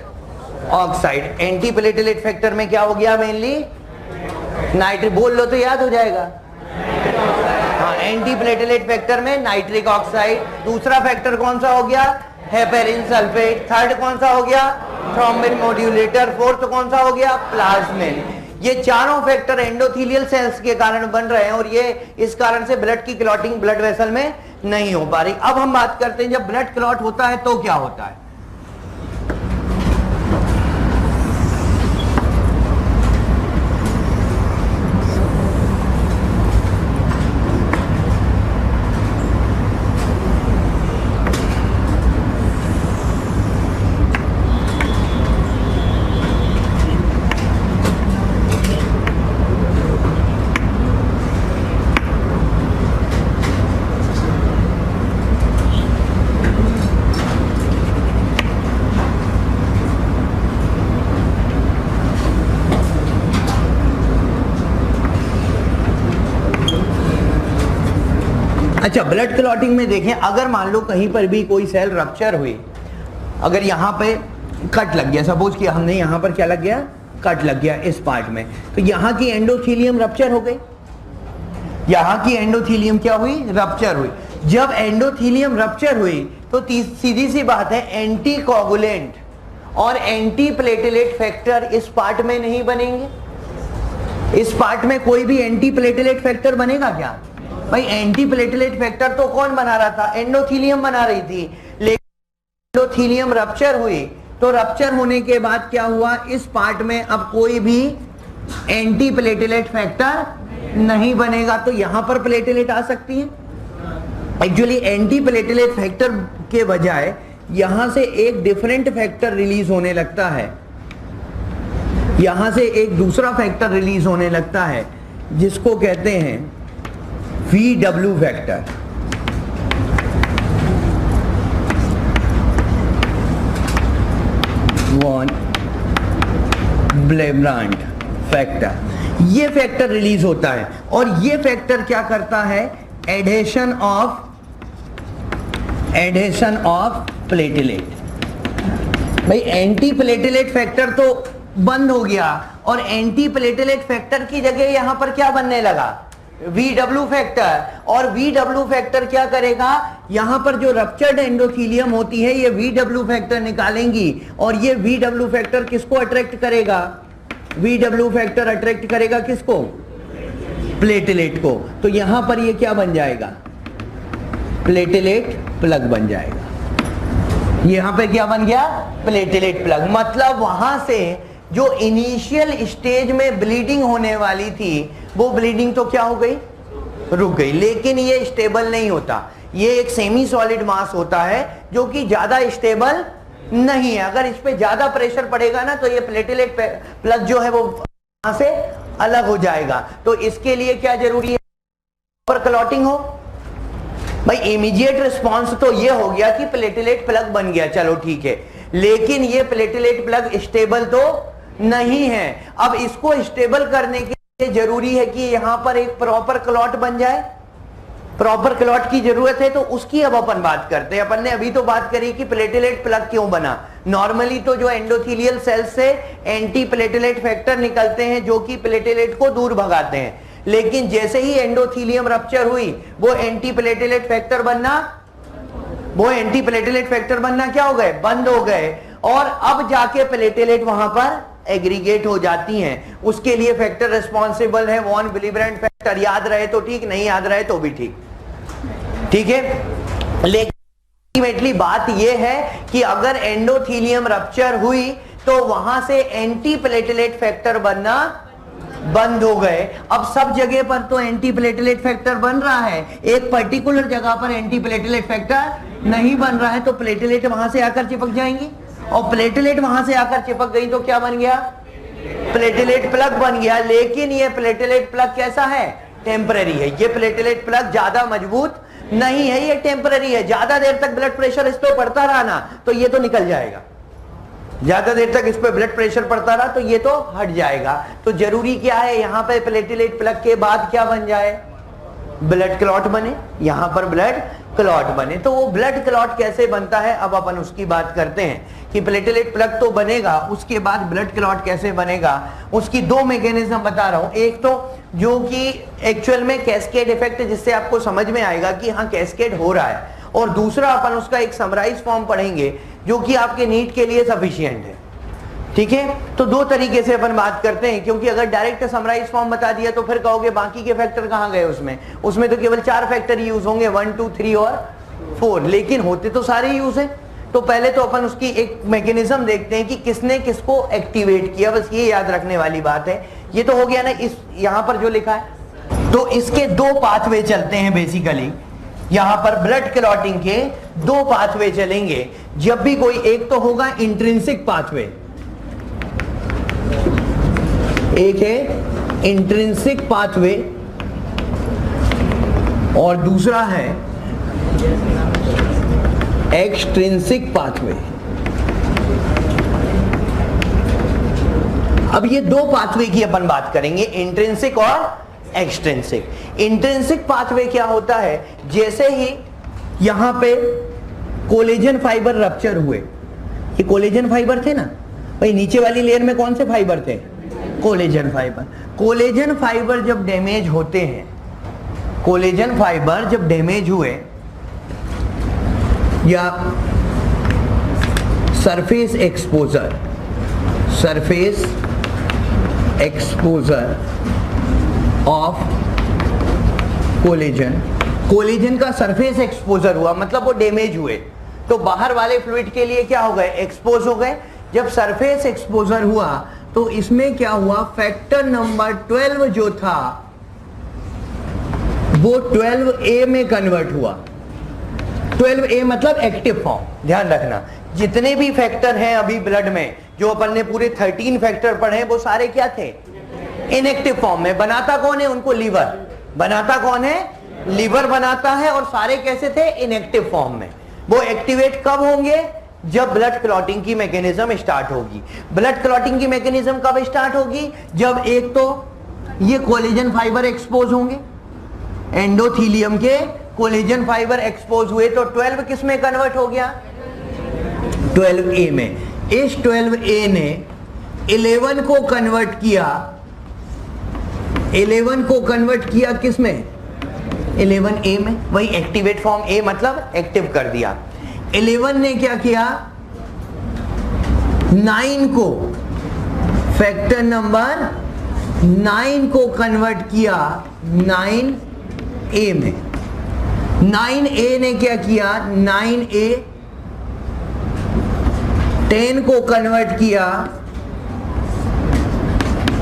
oxide. Anti platelet factor में क्या हो गया, मेनली नाइट्रिक, बोल लो तो याद हो जाएगा। हाँ, एंटी प्लेटलेट फैक्टर में नाइट्रिक ऑक्साइड। दूसरा फैक्टर कौन सा हो गया, हेपेरिन सल्फेट। थर्ड कौन सा हो गया, थ्रोम्बिन मॉड्यूलेटर। फोर्थ कौन सा हो गया, प्लाज्मिन। ये चारों फैक्टर एंडोथीलियल सेल्स के कारण बन रहे हैं, और ये इस कारण से ब्लड की क्लॉटिंग ब्लड वेसल में नहीं हो पा रही। अब हम बात करते हैं जब ब्लड क्लॉट होता है तो क्या होता है। अच्छा, ब्लड क्लॉटिंग में देखें, अगर मान लो कहीं पर भी कोई सेल रप्चर हुई, अगर यहाँ पे कट लग गया, सपोज कि हमने यहाँ पर क्या लग गया, कट लग गया इस पार्ट में, तो यहाँ की एंडोथीलियम रप्चर हो गई। यहाँ की एंडोथीलियम क्या हुई, रप्चर हुई। जब एंडोथीलियम रप्चर हुई तो सीधी सी बात है, एंटी कोगुलेंट और एंटी प्लेटलेट फैक्टर इस पार्ट में नहीं बनेंगे। इस पार्ट में कोई भी एंटी प्लेटलेट फैक्टर बनेगा क्या भाई? एंटी प्लेटलेट फैक्टर तो कौन बना रहा था, एंडोथीलियम बना रही थी। लेकिन एंडोथीलियम रप्चर हुई, तो रप्चर होने के बाद क्या हुआ, इस पार्ट में अब कोई भी एंटी प्लेटलेट फैक्टर नहीं बनेगा। तो यहां पर प्लेटलेट आ सकती है। एक्चुअली एंटी प्लेटलेट फैक्टर के बजाय यहां से एक डिफरेंट फैक्टर रिलीज होने लगता है, यहां से एक दूसरा फैक्टर रिलीज होने लगता है जिसको कहते हैं VW फैक्टर। वॉन ब्लेब्रांड फैक्टर, ये फैक्टर रिलीज होता है। और ये फैक्टर क्या करता है, एडेशन ऑफ प्लेटलेट। भाई एंटी प्लेटलेट फैक्टर तो बंद हो गया, और एंटी प्लेटलेट फैक्टर की जगह यहां पर क्या बनने लगा, VW फैक्टर। और VW फैक्टर क्या करेगा, यहां पर जो रप्चर्ड एंडोथीलियम होती है ये VW फैक्टर निकालेंगी, और ये VW फैक्टर किसको अट्रैक्ट करेगा, VW फैक्टर अट्रैक्ट करेगा किसको, प्लेटलेट को। तो यहां पर ये क्या बन जाएगा, प्लेटलेट प्लग बन जाएगा। यहां पे क्या बन गया, प्लेटलेट प्लग। मतलब वहां से जो इनिशियल स्टेज में ब्लीडिंग होने वाली थी, वो ब्लीडिंग तो क्या हो गई, रुक गई। लेकिन ये स्टेबल नहीं होता, ये एक सेमी सॉलिड मास होता है जो कि ज्यादा स्टेबल नहीं है। अगर इस पे ज्यादा प्रेशर पड़ेगा ना तो ये प्लेटलेट प्लग जो है वो वहां से अलग हो जाएगा। तो इसके लिए क्या जरूरी है, प्रॉपर क्लॉटिंग हो, भाई इमीडिएट रिस्पॉन्स तो ये हो गया कि प्लेटलेट प्लग बन गया, चलो ठीक है, लेकिन ये प्लेटलेट प्लग स्टेबल तो नहीं है। अब इसको स्टेबल करने के लिए जरूरी है कि यहां पर एक प्रॉपर क्लॉट बन जाए, प्रॉपर क्लॉट की जरूरत है। तो उसकी अब अपन बात करते हैं। अपन ने अभी तो बात करी कि प्लेटलेट प्लग क्यों बना। नॉर्मली तो जो एंडोथेलियल सेल से एंटी प्लेटलेट फैक्टर निकलते हैं जो कि प्लेटलेट को दूर भगाते हैं, लेकिन जैसे ही एंडोथेलियम रप्चर हुई वो एंटी प्लेटलेट फैक्टर बनना क्या हो गए, बंद हो गए, और अब जाके प्लेटलेट वहां पर एग्रीगेट हो जाती हैं। उसके लिए फैक्टर रिस्पॉन्सिबल है वॉन विलिब्रेंट फैक्टर। याद रहे तो ठीक, नहीं याद रहे तो भी ठीक, ठीक है। लेकिन अल्टीमेटली बात यह है कि अगर एंडोथेलियम रप्चर हुई तो वहां से एंटी प्लेटलेट फैक्टर बनना बंद हो गए। अब सब जगह पर तो एंटी प्लेटलेट फैक्टर बन रहा है, एक पर्टिकुलर जगह पर एंटी प्लेटलेट फैक्टर नहीं बन रहा है, तो प्लेटलेट वहां से आकर चिपक जाएंगी, और प्लेटलेट वहां से आकर चिपक गई तो क्या बन गया, प्लेटलेट प्लग बन गया। लेकिन ये प्लेटलेट प्लग कैसा है, टेम्पररी है। ये प्लेटलेट प्लग ज्यादा मजबूत नहीं है, ये टेम्पररी है। ज्यादा देर तक ब्लड प्रेशर इस पे पड़ता रहा ना तो ये तो निकल जाएगा, ज्यादा देर तक इस पे ब्लड प्रेशर पड़ता रहा तो ये तो हट जाएगा। तो जरूरी क्या है, यहां पे प्लेटलेट प्लग के बाद क्या बन जाए, ब्लड क्लॉट बने, यहां पर ब्लड क्लॉट बने। तो वो ब्लड क्लॉट कैसे बनता है अब अपन उसकी बात करते हैं कि प्लेटलेट प्लग तो बनेगा, उसके बाद ब्लड क्लॉट कैसे बनेगा। उसकी दो मैकेनिज्म बता रहा हूं, एक तो जो कि एक्चुअल में कैस्केड इफेक्ट, जिससे आपको समझ में आएगा कि हाँ कैस्केड हो रहा है, और दूसरा अपन उसका एक समराइज फॉर्म पढ़ेंगे जो कि आपके नीट के लिए सफिशिएंट है, ठीक है। तो दो तरीके से अपन बात करते हैं, क्योंकि अगर डायरेक्ट समराइज फॉर्म बता दिया तो फिर कहोगे बाकी के फैक्टर कहां गए, उसमें तो केवल 4 फैक्टर यूज होंगे, 1 2 3 और 4, लेकिन होते तो सारे यूज हैं। तो पहले तो अपन उसकी एक मैकेनिज्म देखते हैं कि किसने किसको एक्टिवेट किया, बस ये याद रखने वाली बात है। ये तो हो गया ना, इस यहां पर जो लिखा है, तो इसके दो पाथवे चलते हैं बेसिकली। यहां पर ब्लड क्लॉटिंग के दो पाथवे चलेंगे। जब भी कोई एक तो होगा इंट्रिंसिक पाथवे, एक है इंट्रिंसिक पाथवे और दूसरा है एक्सट्रिंसिक पाथवे। अब ये दो पाथवे की अपन बात करेंगे, इंट्रिंसिक और एक्सट्रिंसिक। इंट्रिंसिक पाथवे क्या होता है, जैसे ही यहां पे कोलेजन फाइबर रप्चर हुए, ये कोलेजन फाइबर थे ना भाई, नीचे वाली लेयर में कौन से फाइबर थे, कोलेजन फाइबर। कोलेजन फाइबर जब डैमेज होते हैं, कोलेजन फाइबर जब डैमेज हुए या सरफेस एक्सपोजर ऑफ कोलेजन का सरफेस एक्सपोजर हुआ, मतलब वो डैमेज हुए, तो बाहर वाले फ्लूइड के लिए क्या हो गए, एक्सपोज हो गए। जब सरफेस एक्सपोजर हुआ तो इसमें क्या हुआ, फैक्टर नंबर 12 जो था वो 12A में कन्वर्ट हुआ। 12A मतलब एक्टिव फॉर्म। ध्यान रखना, जितने भी फैक्टर हैं अभी ब्लड में, जो अपन ने पूरे 13 फैक्टर पढ़े हैं, वो सारे क्या थे, इनएक्टिव फॉर्म में। बनाता कौन है उनको, लीवर बनाता कौन है, लीवर बनाता है, और सारे कैसे थे, इनएक्टिव फॉर्म में। वो एक्टिवेट कब होंगे, जब ब्लड क्लॉटिंग की मैकेनिज्म स्टार्ट होगी। ब्लड क्लॉटिंग की मैकेनिज्म कब स्टार्ट होगी, जब एक तो ये कोलेजन फाइबर एक्सपोज होंगे, एंडोथेलियम के कोलेजन फाइबर एक्सपोज हुए, तो 12 किस में कन्वर्ट हो गया, 12A में। इस 12A ने 11 को कन्वर्ट किया, 11 को कन्वर्ट किया किस में, 11A में। वही एक्टिवेट फॉर्म A मतलब एक्टिव कर दिया। 11 ने क्या किया, 9 को, फैक्टर नंबर 9 को कन्वर्ट किया 9A में। 9A ने क्या किया, 9A 10 को कन्वर्ट किया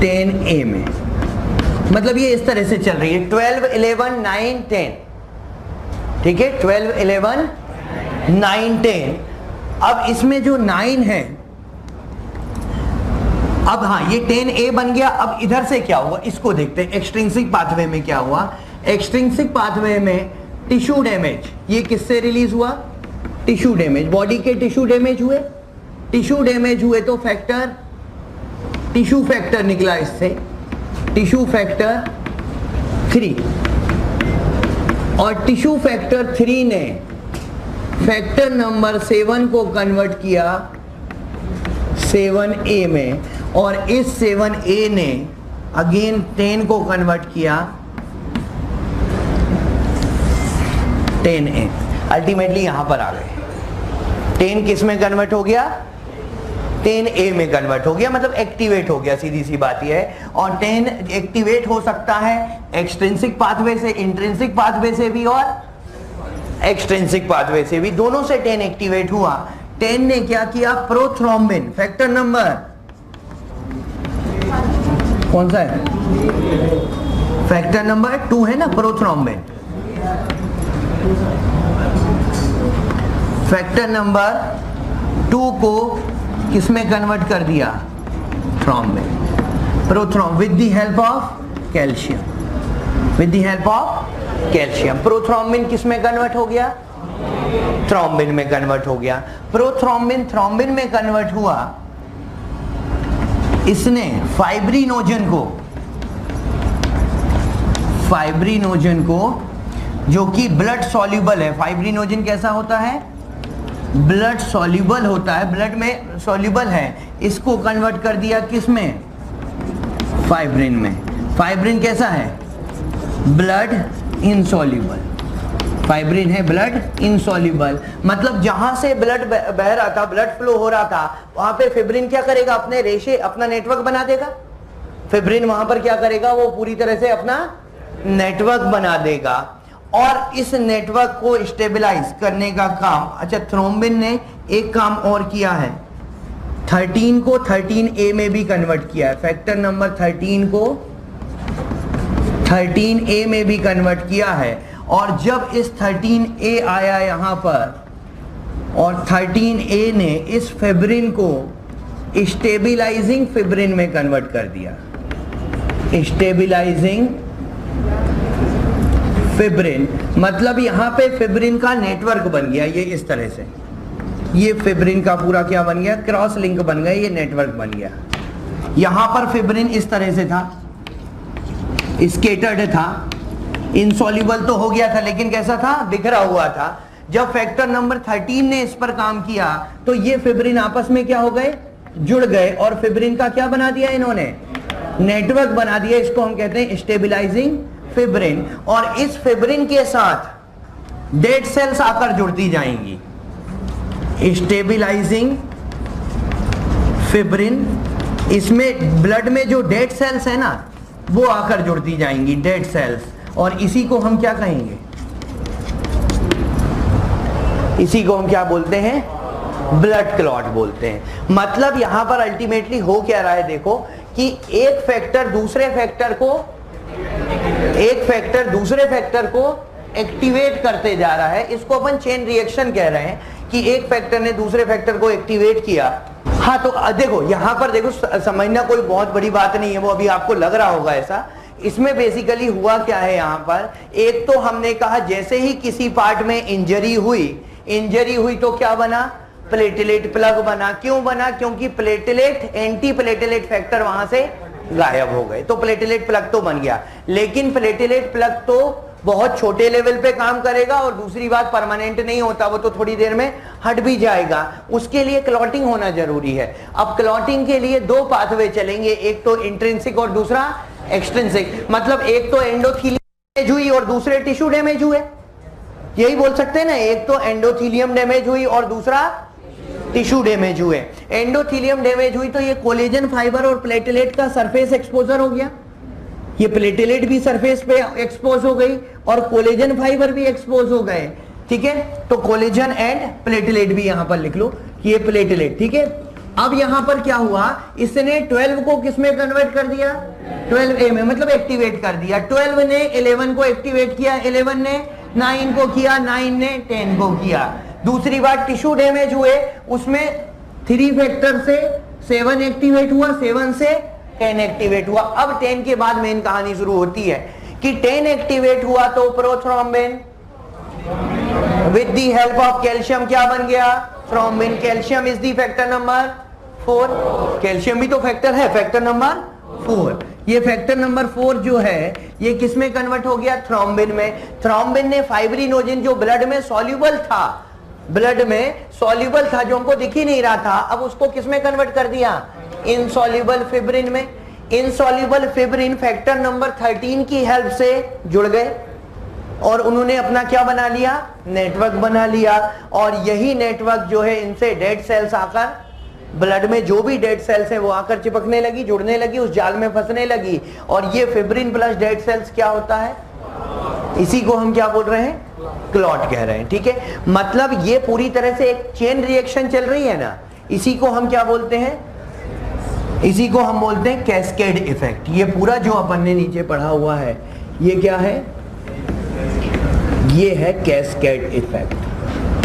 10A में। मतलब ये इस तरह से चल रही है, 12 11 9 10, ठीक है, 12 11 9 10। अब इसमें जो 9 है, अब हाँ ये 10A बन गया। अब इधर से क्या हुआ इसको देखते हैं, एक्सट्रिंसिक पाथवे में क्या हुआ। एक्सट्रिंसिक पाथवे में टिश्यू डैमेज, ये किससे रिलीज हुआ? टिश्यू डैमेज, बॉडी के टिश्यू डैमेज हुए, टिश्यू डैमेज हुए तो फैक्टर, टिश्यू फैक्टर निकला इससे, टिश्यू फैक्टर 3, और टिश्यू फैक्टर 3 ने फैक्टर नंबर 7 को कन्वर्ट किया 7A में, और इस 7A ने अगेन 10 को कन्वर्ट किया 10A। अल्टीमेटली यहां पर आ गए, 10 किस में कन्वर्ट हो गया? 10A में कन्वर्ट हो गया, मतलब एक्टिवेट हो गया, सीधी सी बात यह है। और 10 एक्टिवेट हो सकता है एक्सट्रिंसिक पाथवे से, इंट्रिंसिक पाथवे से भी और एक्सट्रिंसिक पाथवे से भी, दोनों से 10 एक्टिवेट हुआ। 10 ने क्या किया? प्रोथ्रोम्बिन, फैक्टर नंबर कौन सा है? फैक्टर नंबर 2 है ना, प्रोथ्रोम्बिन। फैक्टर नंबर 2 को किसमें कन्वर्ट कर दिया? Thrombin, prothrombin, with the help of calcium, with the help of calcium. Prothrombin किसमें कन्वर्ट हो गया? थ्रोम्बिन में कन्वर्ट हो गया। प्रोथ्रोम्बिन थ्रोम्बिन में कन्वर्ट हुआ, इसने फाइब्रिनोजन को, जो कि ब्लड सॉल्युबल है। फाइब्रिनोजन कैसा होता है? ब्लड सॉल्युबल होता है, ब्लड में सॉल्युबल है, इसको कन्वर्ट कर दिया किस में? फाइब्रिन में। फाइब्रिन कैसा है? Blood insoluble. फाइब्रिन है ब्लड इनसॉल्युबल, मतलब जहां से ब्लड बह रहा था, ब्लड फ्लो हो रहा था, वहां पे फिब्रिन क्या करेगा? अपने रेशे, अपना नेटवर्क बना देगा। फिब्रिन वहां पर क्या करेगा? वो पूरी तरह से अपना नेटवर्क बना देगा, और इस नेटवर्क को स्टेबलाइज करने का काम, अच्छा, थ्रोम्बिन ने एक काम और किया है, 13 को 13A में भी कन्वर्ट किया है। फैक्टर नंबर 13 को 13A में भी कन्वर्ट किया है, और जब इस 13A आया यहां पर, और 13A ने इस फिब्रिन को स्टेबलाइजिंग फिब्रिन में कन्वर्ट कर दिया, स्टेबलाइजिंग फिब्रिन, मतलब यहां पे फिब्रिन का नेटवर्क बन गया, ये इस तरह से, ये फिब्रिन का पूरा क्या बन गया? क्रॉस लिंक बन गया, ये नेटवर्क बन गया। यहां पर फिब्रिन इस तरह से था, स्केटर्ड था, इनसॉल्युबल तो हो गया था, लेकिन कैसा था? बिखरा हुआ था। जब फैक्टर नंबर 13 ने इस पर काम किया, तो ये फिब्रिन आपस में क्या हो गए? जुड़ गए, और फिब्रिन का क्या बना दिया इन्होंने? नेटवर्क बना दिया। इसको हम कहते हैं स्टेबलाइजिंग फिब्रिन। और इस फिब्रिन के साथ डेड सेल्स आकर जुड़ती जाएंगी, स्टेबलाइजिंग फिब्रिन, इसमें ब्लड में जो डेड सेल्स है ना, वो आकर जुड़ती जाएंगी, डेड सेल्स, और इसी को हम क्या कहेंगे? इसी को हम क्या बोलते हैं? ब्लड क्लॉट बोलते हैं। मतलब यहां पर अल्टीमेटली हो क्या रहा है? देखो कि एक फैक्टर दूसरे फैक्टर को एक्टिवेट करते जा रहा है। इसको अपन चेन रिएक्शन कह रहे हैं, कि एक फैक्टर ने दूसरे फैक्टर को एक्टिवेट किया। हाँ, तो देखो यहां पर देखो, समझना कोई बहुत बड़ी बात नहीं है, वो अभी आपको लग रहा होगा ऐसा। इसमें बेसिकली हुआ क्या है यहां पर? एक तो हमने कहा जैसे ही किसी पार्ट में इंजरी हुई तो क्या बना? प्लेटलेट प्लग बना। क्यों बना? क्योंकि प्लेटलेट, एंटी प्लेटलेट फैक्टर वहां से गायब हो गए, तो प्लेटलेट प्लग तो बन गया। लेकिन प्लेटलेट प्लग तो बहुत छोटे लेवल पे काम करेगा, और दूसरी बात परमानेंट नहीं होता, वो तो थोड़ी देर में हट भी जाएगा। उसके लिए क्लॉटिंग होना जरूरी है। अब क्लॉटिंग के लिए 2 पाथवे चलेंगे, एक तो इंट्रिंसिक और दूसरा एक्सट्रिंसिक। मतलब एक तो एंडोथेलियम डैमेज हुई और दूसरे टिश्यू डैमेज हुए, यही बोल सकते हैं ना। एक तो एंडोथेलियम डैमेज हुई और दूसरा टिश्यू डैमेज हुए। एंडोथेलियम डैमेज हुई तो ये कोलेजन फाइबर और प्लेटलेट का सरफेस एक्सपोजर हो गया, ये प्लेटलेट भी सरफेस पे एक्सपोज हो गई और कोलेजन फाइबर भी एक्सपोज हो गए। ठीक है, तो कोलेजन एंड प्लेटलेट भी यहां पर लिख लो, ये प्लेटलेट। ठीक है, अब यहां पर क्या हुआ? इसने 12 को किस में कन्वर्ट कर दिया? 12A में, मतलब एक्टिवेट कर दिया। 12 ने 11 को एक्टिवेट किया, 11 ने 9 को किया, 9 ने 10 को किया। दूसरी बात, टिश्यू डैमेज हुए, उसमें 3 फैक्टर से 7 एक्टिवेट हुआ, 7 से 10 एक्टिवेट हुआ। अब 10 के बाद मेन कहानी शुरू होती है कि 10 एक्टिवेट हुआ तो prothrombin with the help of calcium क्या बन गया? Thrombin. Calcium is the factor number 4। Calcium भी तो फैक्टर है, फैक्टर नंबर 4। ये फैक्टर नंबर 4 जो है ये किस में कन्वर्ट हो गया? थ्रोम्बिन में। थ्रोम्बिन ने फाइब्रिनोजन जो ब्लड में सॉल्युबल था, ब्लड में सॉल्युबल था, जो हमको दिख ही नहीं रहा था, अब उसको किस में कन्वर्ट कर दिया? इनसॉल्युबल फिब्रिन में। इनसॉल्युबल फिब्रिन फैक्टर नंबर 13 की हेल्प से जुड़ गए और उन्होंने अपना क्या बना लिया? नेटवर्क बना लिया। और यही नेटवर्क जो है इनसे डेड सेल्स आकर, ब्लड में जो भी डेड सेल्स है वो आकर चिपकने लगी, जुड़ने लगी, उस जाल में फंसने लगी। और ये फिब्रिन प्लस डेड सेल्स क्या होता है? इसी को हम क्या बोल रहे हैं? क्लॉट कह रहे हैं। ठीक है, मतलब ये पूरी तरह से एक चेन रिएक्शन चल रही है ना, इसी को हम क्या बोलते हैं? इसी को हम बोलते हैं कैस्केड इफेक्ट। ये पूरा जो अपन ने नीचे पढ़ा हुआ है ये क्या है? ये है कैस्केड इफेक्ट।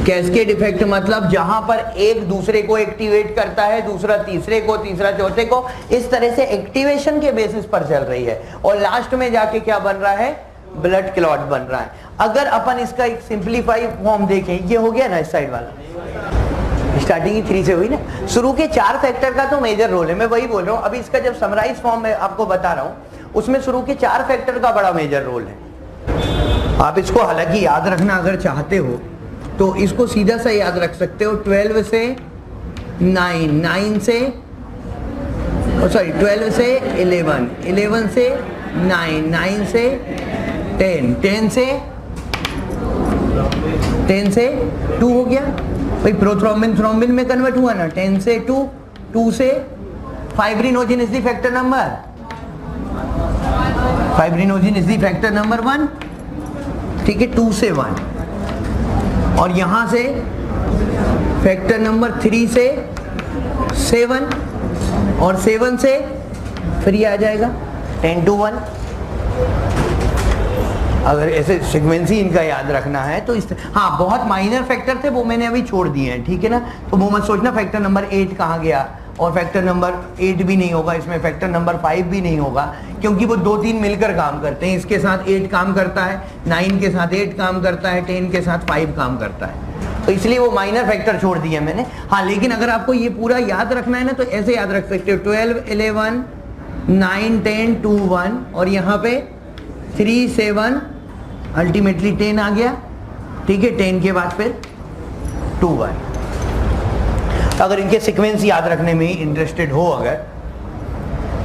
कैस्केड इफेक्ट मतलब जहां पर एक दूसरे को एक्टिवेट करता है, दूसरा तीसरे को, तीसरा चौथे को, इस तरह से एक्टिवेशन के बेसिस पर चल रही है और लास्ट में जाके क्या बन रहा है? ब्लड क्लॉट बन रहा है। अगर अपन इसका एक सिंप्लीफाई फॉर्म देखें, ये हो गया ना इस साइड वाला, स्टार्टिंग ही 3 से हुई ना। शुरू के 4 फैक्टर का तो मेजर रोल है, मैं वही बोल रहा हूं। अभी इसका जब समराइज फॉर्म में आपको बता रहा हूं, उसमें शुरू के 4 फैक्टर का बड़ा मेजर रोल है। आप इसको हालांकि याद रखना अगर चाहते हो तो इसको सीधा सा याद रख सकते हो। 12 से 9, 9 से सॉरी 12 से 11, 11 से 9, 9 से 10, 10 से 2 हो गया भाई। प्रोथ्रोम्बिन थ्रोम्बिन में कन्वर्ट हुआ ना, 10 से 2, 2 से fibrinogen is the factor number, fibrinogen is the factor number 1। ठीक है, 2 से 1। और यहां से फैक्टर नंबर 3 से 7 और 7 से फिर ये आ जाएगा 10 to 1। अगर ऐसे सीक्वेंस ही इनका याद रखना है तो हाँ, बहुत माइनर फैक्टर थे वो मैंने अभी छोड़ दिए हैं। ठीक है ना, तो वो मत सोचना फैक्टर नंबर 8 कहाँ गया, और फैक्टर नंबर 8 भी नहीं होगा इसमें, फैक्टर नंबर 5 भी नहीं होगा, क्योंकि वो 2-3 मिलकर काम करते हैं। इसके साथ 8 काम करता है, 9 के साथ 8 काम करता है, 10 के साथ 5 काम करता है, तो इसलिए वो माइनर फैक्टर छोड़ दिए मैंने। हाँ, लेकिन अगर आपको ये पूरा याद रखना है ना तो ऐसे याद रख सकते हो, 12, 11, 9, 10, 2, 1 और यहाँ पे 3, 7, अल्टीमेटली 10 आ गया। ठीक है, 10 के बाद फिर 2, 1। अगर इनके सीक्वेंस याद रखने में इंटरेस्टेड हो अगर,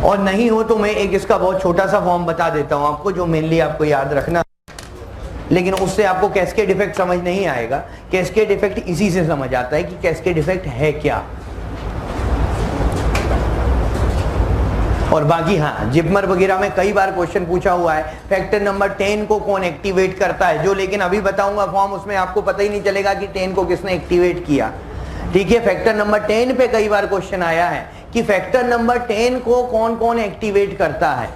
और नहीं हो तो मैं एक इसका बहुत छोटा सा फॉर्म बता देता हूं आपको, जो मेनली आपको याद रखना, लेकिन उससे आपको कैस्केड इफेक्ट समझ नहीं आएगा। कैस्केड इफेक्ट इसी से समझ आता है कि कैस्केड इफेक्ट है क्या। और बाकी हाँ, जिपमर वगैरह में कई बार क्वेश्चन पूछा हुआ है, फैक्टर नंबर 10 को कौन एक्टिवेट करता है, जो लेकिन अभी बताऊंगा फॉर्म, उसमें आपको पता ही नहीं चलेगा कि 10 को किसने एक्टिवेट किया। ठीक है, फैक्टर नंबर 10 पे कई बार क्वेश्चन आया है कि फैक्टर नंबर 10 को कौन कौन एक्टिवेट करता है।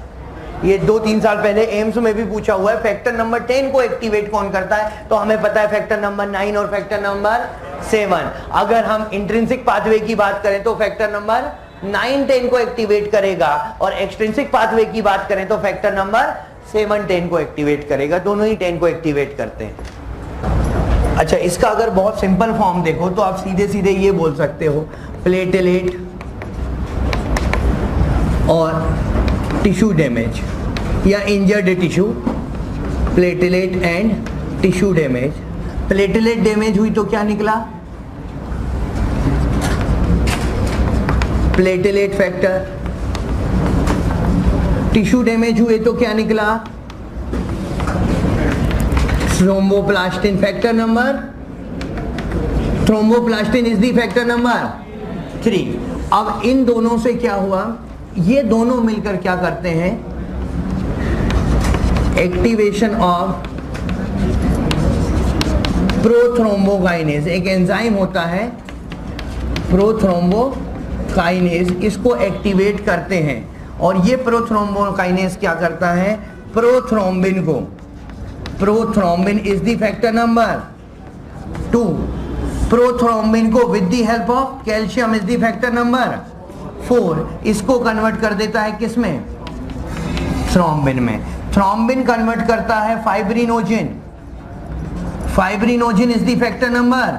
ये 2-3 साल पहले एम्स में भी पूछा हुआ है, फैक्टर नंबर 10 को एक्टिवेट कौन करता है, तो हमें पता है फैक्टर नंबर 9 और फैक्टर नंबर 7। अगर हम इंट्रिंसिक पाथवे की बात करें तो फैक्टर नंबर 9 10 को एक्टिवेट करेगा, और एक्सट्रिंसिक पाथवे की बात करें तो फैक्टर नंबर 7 10 को एक्टिवेट करेगा। दोनों ही 10 को एक्टिवेट करते हैं। अच्छा, इसका अगर बहुत सिंपल फॉर्म देखो तो आप सीधे सीधे ये बोल सकते हो, प्लेटलेट और टिश्यू डैमेज या injured tissue, platelet and tissue damage. Platelet damage हुई तो क्या निकला? Platelet factor. टिश्यू डैमेज हुए तो क्या निकला? Thromboplastin factor number, thromboplastin is the factor number 3। अब इन दोनों से क्या हुआ, ये दोनों मिलकर क्या करते हैं? Activation of prothrombokinase. एक एंजाइम होता है प्रोथ्रोम्बोकाइनेज, इसको एक्टिवेट करते हैं, और ये प्रोथ्रोम्बोकाइनेज क्या करता है? प्रोथ्रोम्बिन को, prothrombin is the factor number 2, prothrombin को with the help of calcium is the factor number 4, इसको कन्वर्ट कर देता है किसमें? थ्रोम्बिन में। थ्रोम्बिन कन्वर्ट करता है fibrinogen, fibrinogen is the factor number,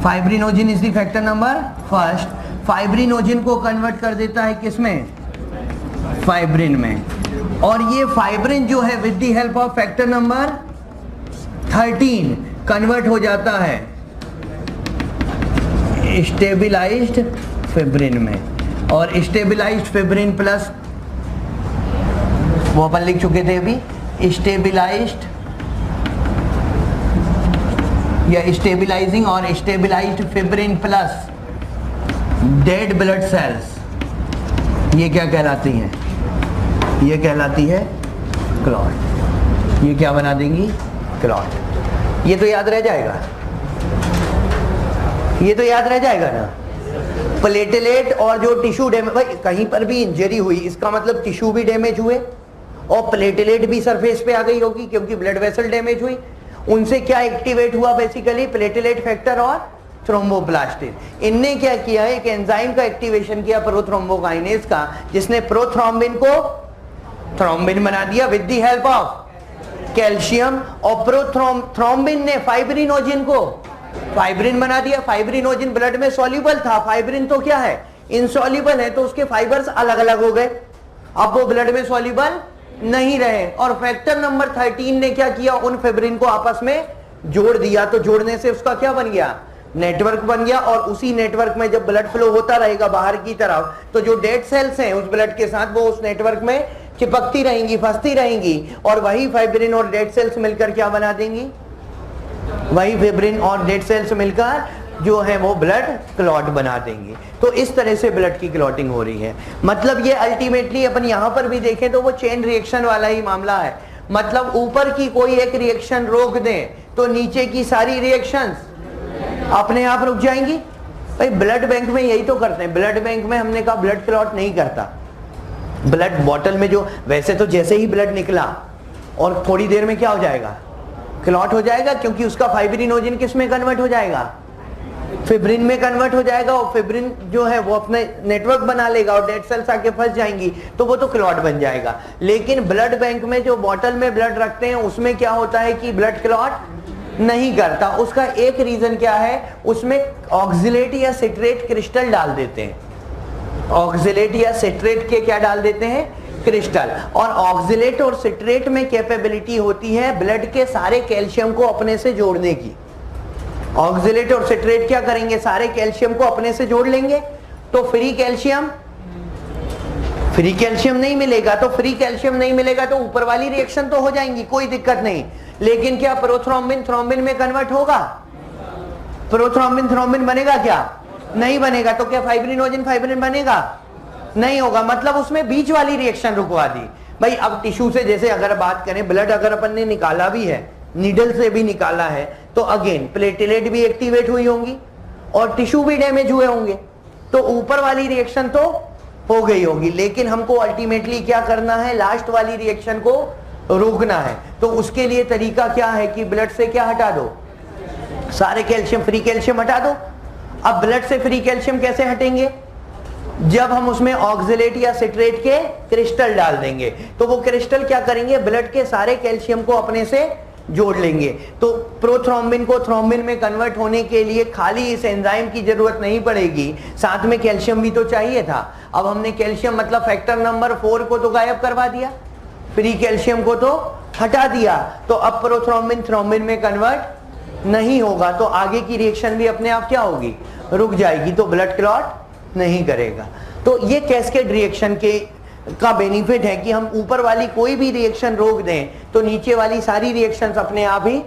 fibrinogen is the factor number first. Fibrinogen को कन्वर्ट कर देता है किसमें, फाइब्रिन में, और ये फाइब्रिन जो है with the help of factor number 13 convert हो जाता है स्टेबिलाइज्ड फिब्रिन में, और स्टेबिलाइज्ड फिब्रिन प्लस वो अपन लिख चुके थे अभी, स्टेबिलाइज्ड या स्टेबिलाइजिंग और stabilised fibrin plus dead blood cells, ये क्या कहलाती हैं, ये कहलाती है क्लॉट। ये क्या बना देंगी, क्लॉट। ये तो याद रह जाएगा, ये तो याद रह जाएगा ना। प्लेटलेट और जो टिश्यू डैमेज, भाई कहीं पर भी इंजरी हुई इसका मतलब टिश्यू भी डैमेज हुए और प्लेटलेट भी सरफेस पे आ गई होगी क्योंकि ब्लड वेसल डैमेज हुई। उनसे क्या एक्टिवेट हुआ, बेसिकली प्लेटलेट फैक्टर और थ्रोम्बोप्लास्टिन। इनने क्या किया, एक एंजाइम का एक्टिवेशन किया प्रोथ्रोम्बोकाइनेज का, जिसने प्रोथ्रोम्बिन को थ्रोम्बिन बना दिया with the help of calcium, और प्रोथ्रोम्बिन ने फाइब्रिनोजिन को फाइब्रिन बना दिया। फाइब्रिनोजिन ब्लड में सॉल्युबल था, फाइब्रिन तो क्या है, इनसॉल्युबल है, तो उसके फाइबर्स अलग अलग हो गए, अब वो ब्लड में सॉल्युबल नहीं रहे। और फैक्टर नंबर 13 ने क्या किया, उन फाइब्रिन को आपस में जोड़ दिया, तो जोड़ने से उसका क्या बन गया, नेटवर्क बन गया। और उसी नेटवर्क में जब ब्लड फ्लो होता रहेगा बाहर की तरफ, तो जो डेड सेल्स हैं उस ब्लड के साथ वो उस नेटवर्क में चिपकती रहेंगी, फंसती रहेंगी, और वही फाइब्रिन और डेड सेल्स मिलकर क्या बना देंगी, वही फाइब्रिन और डेड सेल्स मिलकर जो है वो ब्लड क्लॉट बना देंगे। तो इस तरह से ब्लड की क्लॉटिंग हो रही है। मतलब ये अल्टीमेटली अपन यहां पर भी देखें तो वो चेन रिएक्शन वाला ही मामला है। मतलब ऊपर की कोई एक रिएक्शन रोक दें तो नीचे की सारी रिएक्शंस अपने आप रुक जाएंगी। भाई ब्लड बैंक में यही तो करते हैं। ब्लड बैंक में हमने कहा ब्लड क्लॉट नहीं करता। ब्लड बॉटल में जो वैसे तो जैसे ही ब्लड निकला और थोड़ी देर में क्या हो जाएगा, क्लॉट हो जाएगा, क्योंकि उसका फाइब्रिनोजिन किस में कन्वर्ट हो जाएगा, फिब्रिन में कन्वर्ट हो जाएगा, और फिब्रिन जो है वो अपने नेटवर्क बना लेगा और डेड सेल्स आके फंस जाएंगी, तो वो तो क्लॉट बन जाएगा। लेकिन ब्लड बैंक में जो बॉटल में ब्लड रखते हैं उसमें क्या होता है कि ब्लड क्लॉट नहीं करता। उसका एक रीजन क्या है, उसमें ऑक्सिलेट या सिट्रेट क्रिस्टल डाल देते हैं। ऑक्सिलेट या सिट्रेट के क्या डाल देते हैं, क्रिस्टल। और ऑक्सिलेट और सिट्रेट में कैपेबिलिटी होती है ब्लड के सारे कैल्शियम को अपने से जोड़ने की। ऑक्सिलेट और सिट्रेट क्या करेंगे, सारे कैल्शियम को अपने से जोड़ लेंगे, तो फ्री कैल्शियम नहीं मिलेगा। तो फ्री कैल्शियम नहीं मिलेगा तो ऊपर वाली रिएक्शन तो हो जाएंगी, कोई दिक्कत नहीं। लेकिन क्या प्रोथ्रोम्बिन थ्रोम्बिन में कन्वर्ट होगा, प्रोथ्रोम्बिन थ्रोम्बिन बनेगा क्या, नहीं बनेगा। तो क्या फाइब्रिनोजिन फाइब्रिन बनेगा, नहीं होगा। मतलब उसमें बीच वाली रिएक्शन रुकवा दी। भाई अब टिश्यू से जैसे अगर बात करें, ब्लड अगर अपन ने निकाला भी है, नीडल से भी निकाला है, तो अगेन प्लेटलेट भी एक्टिवेट हुई होंगी और टिश्यू भी डैमेज हुए होंगे, तो ऊपर वाली रिएक्शन तो हो गई होगी। लेकिन हमको अल्टीमेटली क्या करना है, लास्ट वाली रिएक्शन को रोकना है। तो उसके लिए तरीका क्या है कि ब्लड से क्या हटा दो, सारे कैल्शियम, फ्री कैल्शियम हटा दो। अब ब्लड से फ्री कैल्शियम कैसे हटेंगे, जब हम उसमें ऑक्सिलेट या सिट्रेट के क्रिस्टल डाल देंगे, तो वो क्रिस्टल क्या करेंगे, ब्लड के सारे कैल्शियम को अपने से जोड़ लेंगे। तो प्रोथ्रोम्बिन को थ्रोम्बिन में कन्वर्ट होने के लिए खाली इस एंजाइम की जरूरत नहीं पड़ेगी, साथ में कैल्शियम भी तो चाहिए था। अब हमने कैल्शियम मतलब फैक्टर नंबर 4 को तो गायब करवा दिया, फ्री कैल्शियम को तो हटा दिया, तो अब प्रोथ्रोम्बिन थ्रोम्बिन में कन्वर्ट नहीं होगा, तो आगे की रिएक्शन भी अपने आप क्या होगी, रुक जाएगी, तो ब्लड क्लॉट नहीं करेगा। तो ये कैस्केड रिएक्शन के का बेनिफिट है कि हम ऊपर वाली कोई भी रिएक्शन रोक दें तो नीचे वाली सारी रिएक्शंस अपने आप ही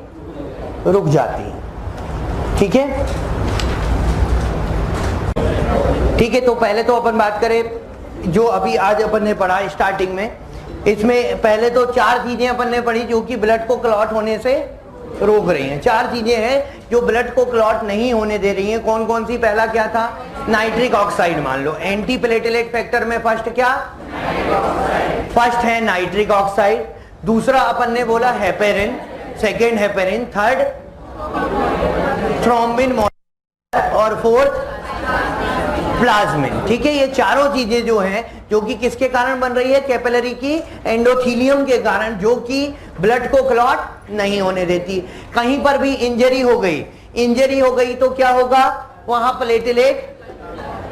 रुक जाती हैं। ठीक है, ठीक है। तो पहले तो अपन बात करें जो अभी आज अपन ने पढ़ा स्टार्टिंग में, इसमें पहले तो 4 चीजें अपन ने पढ़ी जो कि ब्लड को क्लॉट होने से रोक रही हैं। 4 चीजें हैं जो ब्लड को क्लॉट नहीं होने दे रही हैं। कौन कौन सी, पहला क्या था, नाइट्रिक ऑक्साइड। मान लो एंटी प्लेटलेट फैक्टर में फर्स्ट क्या, फर्स्ट है नाइट्रिक ऑक्साइड, दूसरा अपन ने बोला heparin, second heparin, third thrombin, और फोर्थ प्लाज्मिन। ठीक है, ये चारों चीजें जो हैं, जो कि किसके कारण बन रही है, कैपिलरी की एंडोथीलियम के कारण, जो कि ब्लड को क्लॉट नहीं होने देती। कहीं पर भी इंजरी हो गई तो क्या होगा, वहां प्लेटलेट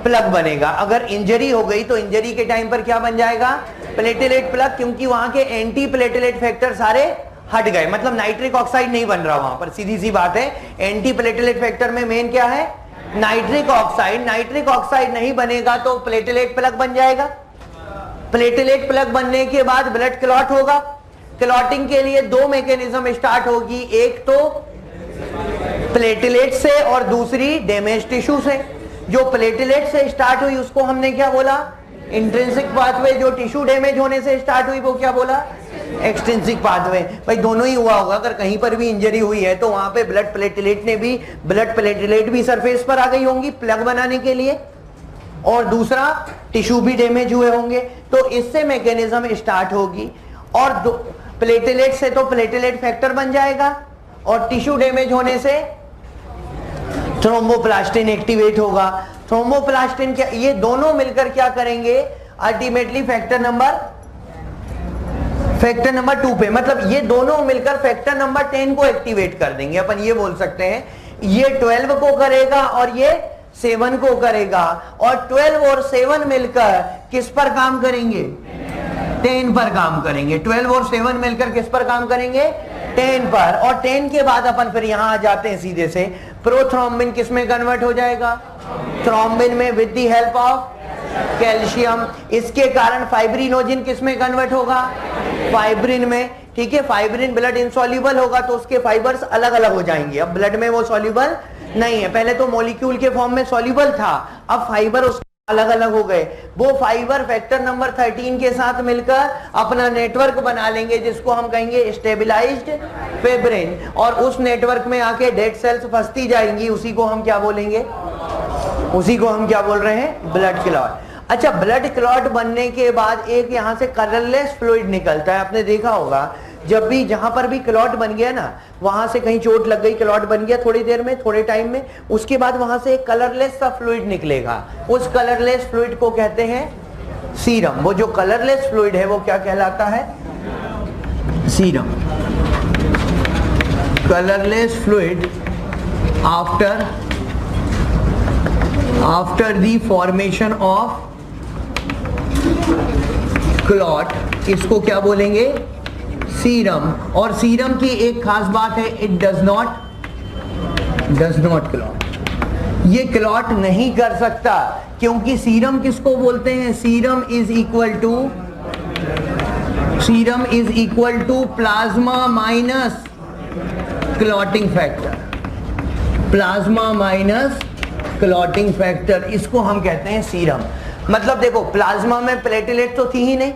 प्लग बनेगा। अगर इंजरी हो गई तो इंजरी के टाइम पर क्या बन जाएगा, प्लेटलेट प्लग, क्योंकि वहां के एंटी प्लेटलेट फैक्टर सारे हट गए, मतलब नाइट्रिक ऑक्साइड नहीं बन रहा वहां पर, सीधी सी बात है। एंटी प्लेटलेट फैक्टर में मेन क्या है, नाइट्रिक ऑक्साइड। नाइट्रिक ऑक्साइड नहीं बनेगा तो प्लेटलेट प्लग बन जाएगा। प्लेटलेट प्लग बनने के बाद ब्लड क्लॉट होगा। क्लॉटिंग के लिए दो मैकेनिज्म स्टार्ट होगी, एक तो प्लेटलेट से और दूसरी डैमेज टिश्यू से। जो प्लेटलेट से स्टार्ट हुई उसको हमने क्या बोला, इंट्रिंसिक पाथवे। जो टिश्यू डैमेज होने से स्टार्ट हुई वो क्या बोला, एक्सट्रिंसिक पाथवे। भाई दोनों ही हुआ होगा, अगर कहीं पर भी इंजरी हुई है तो वहां पे ब्लड प्लेटलेट भी सरफेस पर आ गई होंगी प्लग बनाने के लिए, और दूसरा टिश्यू भी डैमेज हुए होंगे, तो इससे मैकेनिज्म स्टार्ट होगी। और प्लेटलेट से तो प्लेटलेट फैक्टर बन जाएगा, और टिश्यू डैमेज होने से थ्रोम्बोप्लास्टिन एक्टिवेट होगा। थ्रोम्बोप्लास्टिन क्या, ये दोनों मिलकर क्या करेंगे, अल्टीमेटली फैक्टर नंबर 2 पे, मतलब ये दोनों मिलकर फैक्टर नंबर 10 को एक्टिवेट कर देंगे। अपन ये बोल सकते हैं ये 12 को करेगा और ये 7 को करेगा, और 12 और 7 मिलकर किस पर काम करेंगे, 10 पर काम करेंगे। 12 और 7 मिलकर किस पर काम करेंगे, 10 पर। और 10 के बाद अपन फिर यहां आ जाते हैं सीधे से, प्रोथ्रोम्बिन किस में कन्वर्ट हो जाएगा, थ्रोम्बिन में, with the help of calcium. इसके कारण फाइब्रिनोजिन किस में कन्वर्ट होगा, फाइब्रिन में। ठीक है, फाइब्रिन ब्लड इनसॉल्युबल होगा तो उसके फाइबर्स अलग अलग हो जाएंगे। अब ब्लड में वो सॉल्युबल नहीं है, पहले तो मॉलिक्यूल के फॉर्म में सॉल्युबल था, अब फाइबर उसके अलग अलग हो गए। वो फाइबर फैक्टर नंबर 13 के साथ मिलकर अपना नेटवर्क बना लेंगे, जिसको हम कहेंगे स्टेबलाइज्ड फिब्रिन, और उस नेटवर्क में आके डेड सेल्स फंसती जाएंगी, उसी को हम क्या बोलेंगे, उसी को हम क्या बोल रहे हैं, ब्लड क्लॉट। अच्छा, ब्लड क्लॉट बनने के बाद एक यहां से कलरलेस फ्लूइड निकलता है। आपने देखा होगा जब भी जहां पर भी क्लॉट बन गया ना, वहां से कहीं चोट लग गई, क्लॉट बन गया थोड़ी देर में, थोड़े टाइम में, उसके बाद वहां से एक कलरलेस सा फ्लूइड निकलेगा। उस कलरलेस फ्लूइड को कहते हैं सीरम। वो जो कलरलेस फ्लूइड है वो क्या कहलाता है, serum. Colourless fluid after the formation of clot, इसको क्या बोलेंगे, सीरम। और सीरम की एक खास बात है, इट डज नॉट क्लॉट। ये क्लॉट नहीं कर सकता, क्योंकि सीरम किसको बोलते हैं, serum is equal to plasma minus clotting factor. Plasma minus clotting factor, इसको हम कहते हैं सीरम। मतलब देखो, प्लाज्मा में प्लेटलेट तो थी ही नहीं,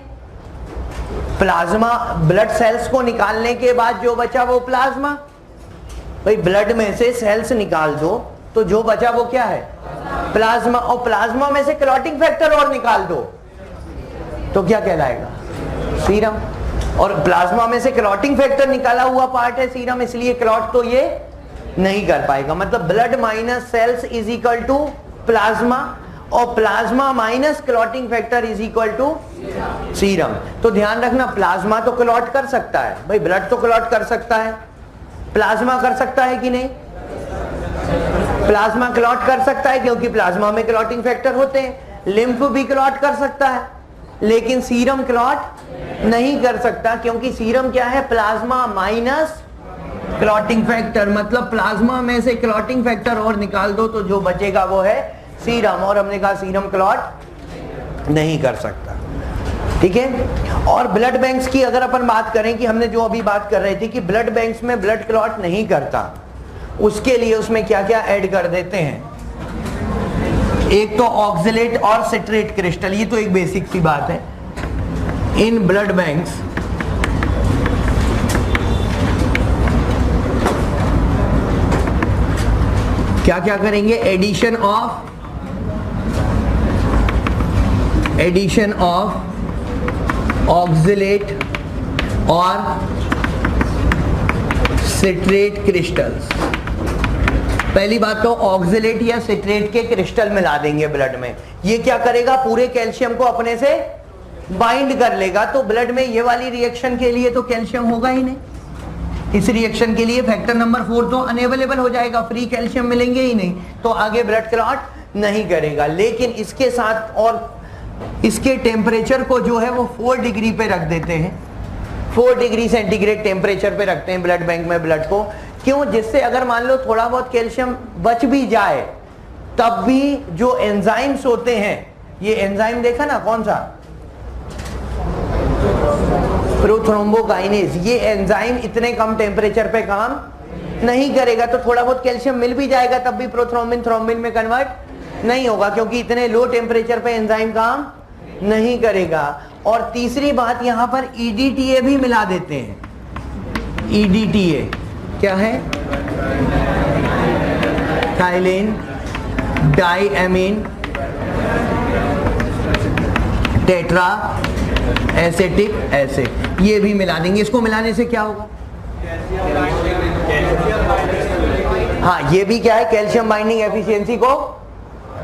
प्लाज्मा ब्लड सेल्स को निकालने के बाद जो बचा वो प्लाज्मा। भाई ब्लड में से सेल्स निकाल दो तो जो बचा वो क्या है, प्लाज्मा। और प्लाज्मा में से क्लॉटिंग फैक्टर और निकाल दो तो क्या कहलाएगा, सीरम। और प्लाज्मा में से क्लॉटिंग फैक्टर निकाला हुआ पार्ट है सीरम, इसलिए क्लॉट तो ये नहीं कर पाएगा। मतलब blood minus cells is equal to plasma, और plasma minus clotting factor is equal to serum. तो ध्यान रखना, प्लाज्मा तो क्लॉट कर सकता है, भाई ब्लड तो क्लॉट कर सकता है, प्लाज्मा कर सकता है कि नहीं, प्लाज्मा क्लॉट कर सकता है क्योंकि प्लाज्मा में क्लॉटिंग फैक्टर होते हैं। लिम्फ भी क्लॉट कर सकता है, लेकिन सीरम क्लॉट नहीं कर सकता, क्योंकि सीरम क्या है, प्लाज्मा माइनस क्लॉटिंग फैक्टर। मतलब प्लाज्मा में से क्लॉटिंग फैक्टर और निकाल दो तो जो बचेगा वो है सीरम, और हमने कहा सीरम क्लॉट नहीं कर सकता। ठीक है, और ब्लड बैंक्स की अगर अपन बात करें, कि हमने जो अभी बात कर रहे थे कि ब्लड बैंक्स में ब्लड क्लॉट नहीं करता, उसके लिए उसमें क्या क्या ऐड कर देते हैं। एक तो ऑक्सलेट और सिट्रेट क्रिस्टल, ये तो एक बेसिक सी बात है। इन ब्लड बैंक्स क्या क्या करेंगे, एडिशन ऑफ ऑक्सलेट और सिट्रेट क्रिस्टल्स। पहली बात तो ऑक्जेलेट या सिट्रेट के क्रिस्टल मिला देंगे ब्लड में, ये क्या करेगा, पूरे कैल्शियम को अपने से बाइंड कर लेगा। तो ब्लड में ये वाली रिएक्शन के लिए तो कैल्शियम होगा ही नहीं, इस रिएक्शन के लिए फैक्टर नंबर 4 तो अनअवेलेबल हो जाएगा, फ्री कैल्शियम मिलेंगे ही नहीं, तो आगे ब्लड क्लॉट नहीं करेगा। लेकिन इसके साथ और इसके टेम्परेचर को जो है वो 4 डिग्री पे रख देते हैं, 4 डिग्री सेंटीग्रेड टेम्परेचर पे रखते हैं ब्लड बैंक में ब्लड को। क्यों? जिससे अगर मान लो थोड़ा बहुत कैल्शियम बच भी जाए तब भी जो एंजाइम्स होते हैं, ये एंजाइम देखा ना कौन सा, प्रोथ्रोम्बोकाइनेज, ये एंजाइम इतने कम टेम्परेचर पे काम नहीं करेगा, तो थोड़ा बहुत कैल्शियम मिल भी जाएगा तब भी प्रोथ्रोम्बिन थ्रोम्बिन में कन्वर्ट नहीं होगा, क्योंकि इतने लो टेम्परेचर पे एंजाइम काम नहीं करेगा। और तीसरी बात यहां पर EDTA भी मिला देते हैं। EDTA क्या है? थाइलिन डाइएमीन टेट्रा एसिटिक एसिड, ये भी मिला देंगे। इसको मिलाने से क्या होगा? हाँ, ये भी क्या है, कैल्शियम बाइंडिंग एफिशिएंसी को,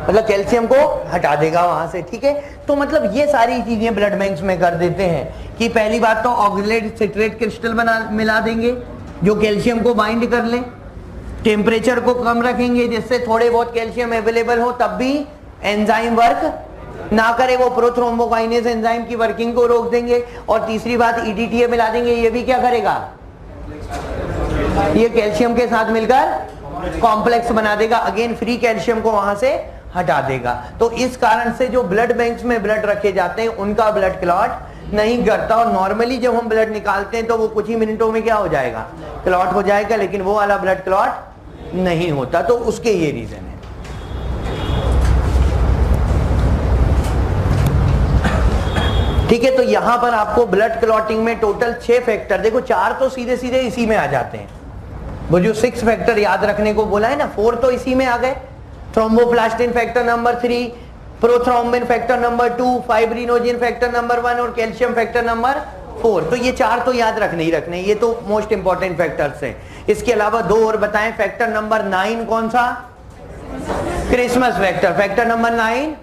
मतलब कैल्शियम को हटा देगा वहां से। ठीक है, तो मतलब ये सारी चीजें ब्लड बैंक्स में कर देते हैं कि पहली बात तो ऑक्जेलेट सिट्रेट क्रिस्टल मिला देंगे जो कैल्शियम को बाइंड कर ले, टेम्परेचर को कम रखेंगे जिससे थोड़े बहुत कैल्शियम अवेलेबल हो तब भी एंजाइम वर्क ना करे, वो प्रोथ्रोम्बोकाइनेज एंजाइम की वर्किंग को रोक देंगे। और तीसरी बात EDTA मिला देंगे, ये भी क्या करेगा, ये कैल्शियम के साथ मिलकर कॉम्प्लेक्स बना देगा, अगेन फ्री कैल्शियम को वहां से हटा देगा। तो इस कारण से जो ब्लड बैंक्स में ब्लड रखे जाते हैं उनका ब्लड क्लॉट नहीं करता। और नॉर्मली जब हम ब्लड निकालते हैं तो वो कुछ ही मिनटों में क्या हो जाएगा, क्लॉट हो जाएगा, लेकिन वो वाला ब्लड क्लॉट नहीं होता। तो उसके ये रीजन है। ठीक है, तो यहां पर आपको ब्लड क्लॉटिंग में टोटल 6 फैक्टर, देखो 4 तो सीधे सीधे इसी में आ जाते हैं, वो जो 6 फैक्टर याद रखने को बोला है ना, 4 तो इसी में आ गए, thromboplastin factor number 3, prothrombin factor number 2, fibrinogen factor number 1 और कैल्शियम फैक्टर नंबर 4। तो ये 4 तो याद रखने ही रखने, ये तो मोस्ट इंपॉर्टेंट फैक्टर्स हैं। इसके अलावा 2 और बताएं, फैक्टर नंबर 9 कौन सा, Christmas factor, factor number 9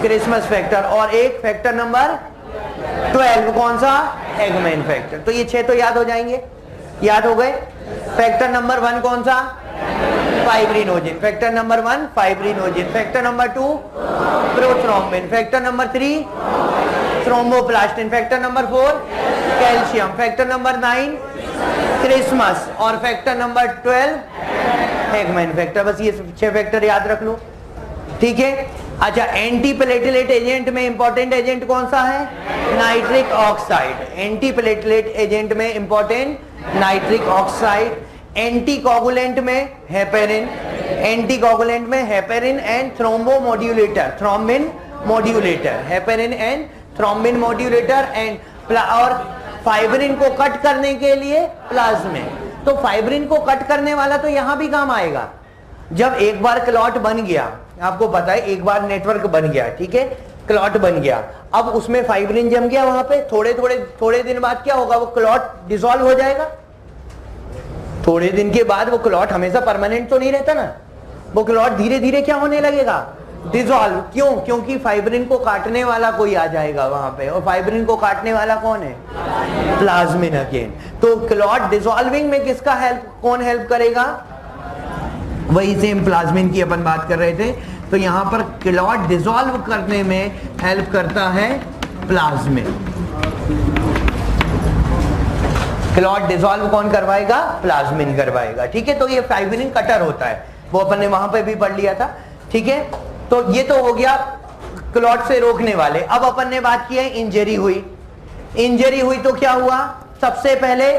Christmas factor, और एक फैक्टर नंबर 12 कौन सा, एगमैन फैक्टर। तो ये 6 तो याद हो जाएंगे, याद हो गए। फैक्टर नंबर 1 कौन सा, fibrinogen, factor number 1 fibrinogen, factor number 2 prothrombin, factor number 3 thromboplastin, factor number 4 calcium, factor number 9 Christmas और फैक्टर नंबर 12 एगमैन फैक्टर। बस ये 6 फैक्टर याद रख लो। ठीक है, अच्छा, एंटी प्लेटलेट एजेंट में इंपॉर्टेंट एजेंट कौन सा है, nitric oxide. Anti platelet agent में important nitric oxide. Anti coagulant में हेपेरिन, एंटी कोगुलेंट में heparin and thrombomodulator, thrombin modulator, heparin and thrombin modulator and और फाइब्रिन को कट करने के लिए प्लाज्मिन। तो फाइब्रिन को कट करने वाला तो यहां भी काम आएगा। जब एक बार क्लॉट बन गया, आपको पता है एक बार नेटवर्क बन गया, ठीक है, क्लॉट बन गया, अब उसमें फाइब्रिन जम गया वहां पे, थोड़े दिन बाद क्या होगा, वो क्लॉट डिसॉल्व हो जाएगा। थोड़े दिन के बाद वो क्लॉट हमेशा परमानेंट तो नहीं रहता ना, वो क्लॉट धीरे धीरे क्या होने लगेगा, डिसॉल्व। क्यों? क्योंकि फाइब्रिन को काटने वाला कोई आ जाएगा वहां पे, और फाइब्रिन को काटने वाला कौन है, प्लाज्मिन अगेन। तो क्लॉट डिसॉल्विंग में किसका कौन हेल्प करेगा, वही सेम प्लाज्मिन की अपन बात कर रहे थे। तो यहां पर क्लॉट डिसॉल्व करने में हेल्प करता है प्लाज्मिन। क्लॉट डिसॉल्व कौन करवाएगा, प्लाज्मिन करवाएगा। ठीक है, तो ये फाइब्रिन कटर होता है, वो अपन ने वहां पे भी पढ़ लिया था। ठीक है, तो ये तो हो गया क्लॉट से रोकने वाले। अब अपन ने बात की है इंजरी हुई, इंजरी हुई तो क्या हुआ, सबसे पहले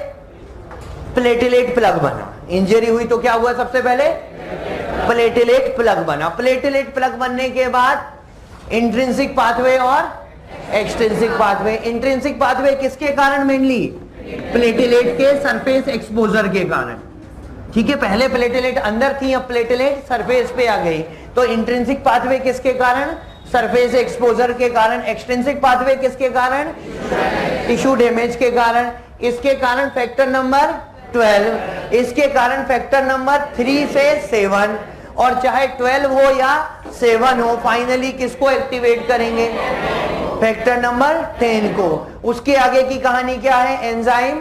प्लेटलेट प्लग बना। इंजरी हुई तो क्या हुआ, सबसे पहले प्लेटलेट प्लग बना। प्लेटलेट प्लग बनने के बाद इंट्रिंसिक पाथवे और एक्सट्रिंसिक पाथवे। इंट्रिंसिक पाथवे किसके कारण, मेनली प्लेटलेट के सरफेस एक्सपोजर के कारण। ठीक है, पहले प्लेटलेट अंदर थी, अब प्लेटलेट सरफेस पे आ गई। तो इंट्रिंसिक पाथवे किसके कारण, सरफेस एक्सपोजर के कारण। एक्सट्रिंसिक पाथवे किसके कारण, टिश्यू डैमेज के कारण। इसके कारण फैक्टर नंबर 12 इसके कारण फैक्टर नंबर 3 से 7, और चाहे 12 हो या 7 हो, फाइनली किसको एक्टिवेट करेंगे? फैक्टर नंबर 10 को। उसके आगे की कहानी क्या है? एंजाइम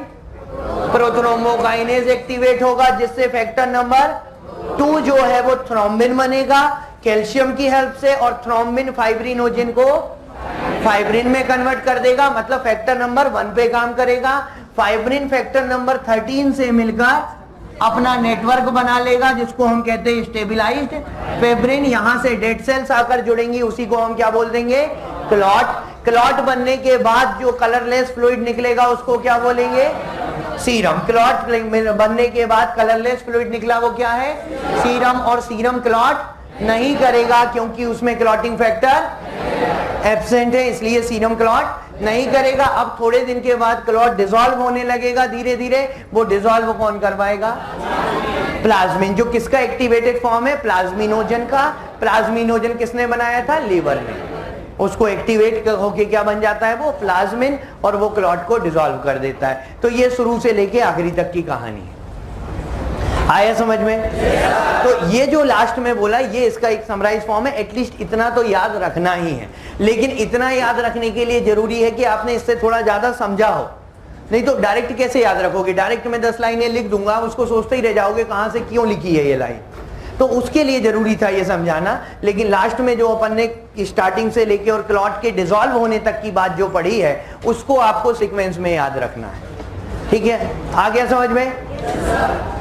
प्रोथ्रोम्बोकाइनेज एक्टिवेट होगा, जिससे फैक्टर नंबर 2 जो है वो थ्रोम्बिन बनेगा कैल्शियम की हेल्प से, और थ्रोम्बिन फाइब्रिनोजन को फाइब्रिन में कन्वर्ट कर देगा, मतलब फैक्टर नंबर 1 पे काम करेगा। फाइब्रिन फैक्टर नंबर 13 से मिलकर अपना नेटवर्क बना लेगा, जिसको हम कहते हैं स्टेबिलाइज्ड फाइब्रिन। यहां से डेड सेल्स आकर जुड़ेंगी, उसी को हम क्या बोल देंगे? क्लॉट। क्लॉट बनने के बाद जो कलरलेस फ्लूइड निकलेगा उसको क्या बोलेंगे? सीरम। क्लॉट बनने के बाद कलरलेस फ्लूइड निकला, वो क्या है? सीरम। और सीरम क्लॉट नहीं करेगा क्योंकि उसमें क्लॉटिंग फैक्टर एब्सेंट है, इसलिए सीरम क्लॉट नहीं करेगा। अब थोड़े दिन के बाद क्लॉट डिसॉल्व होने लगेगा धीरे धीरे। वो डिसॉल्व कौन करवाएगा? प्लाज्मिन, जो किसका एक्टिवेटेड फॉर्म है? प्लाज्मिनोजन का। प्लाज्मिनोजन किसने बनाया था? लीवर ने। उसको एक्टिवेट होके क्या बन जाता है? वो प्लाज्मिन, और वो क्लॉट को डिसॉल्व कर देता है। तो ये शुरू से लेके आखिरी तक की कहानी है। आया समझ में? तो ये जो लास्ट में बोला, ये इसका एक समराइज फॉर्म है। एटलीस्ट इतना तो याद रखना ही है, लेकिन इतना याद रखने के लिए जरूरी है कि आपने इससे थोड़ा ज्यादा समझा हो, नहीं तो डायरेक्ट कैसे याद रखोगे? डायरेक्ट में 10 लाइनें लिख दूंगा, उसको सोचते ही रह जाओगे कहां से क्यों लिखी है ये लाइन। तो उसके लिए जरूरी था ये समझाना। लेकिन लास्ट में जो अपन ने स्टार्टिंग से लेके और क्लॉट के डिसॉल्व होने तक की बात जो पढ़ी है, उसको आपको सीक्वेंस में याद रखना है। ठीक है? आ गया समझ में?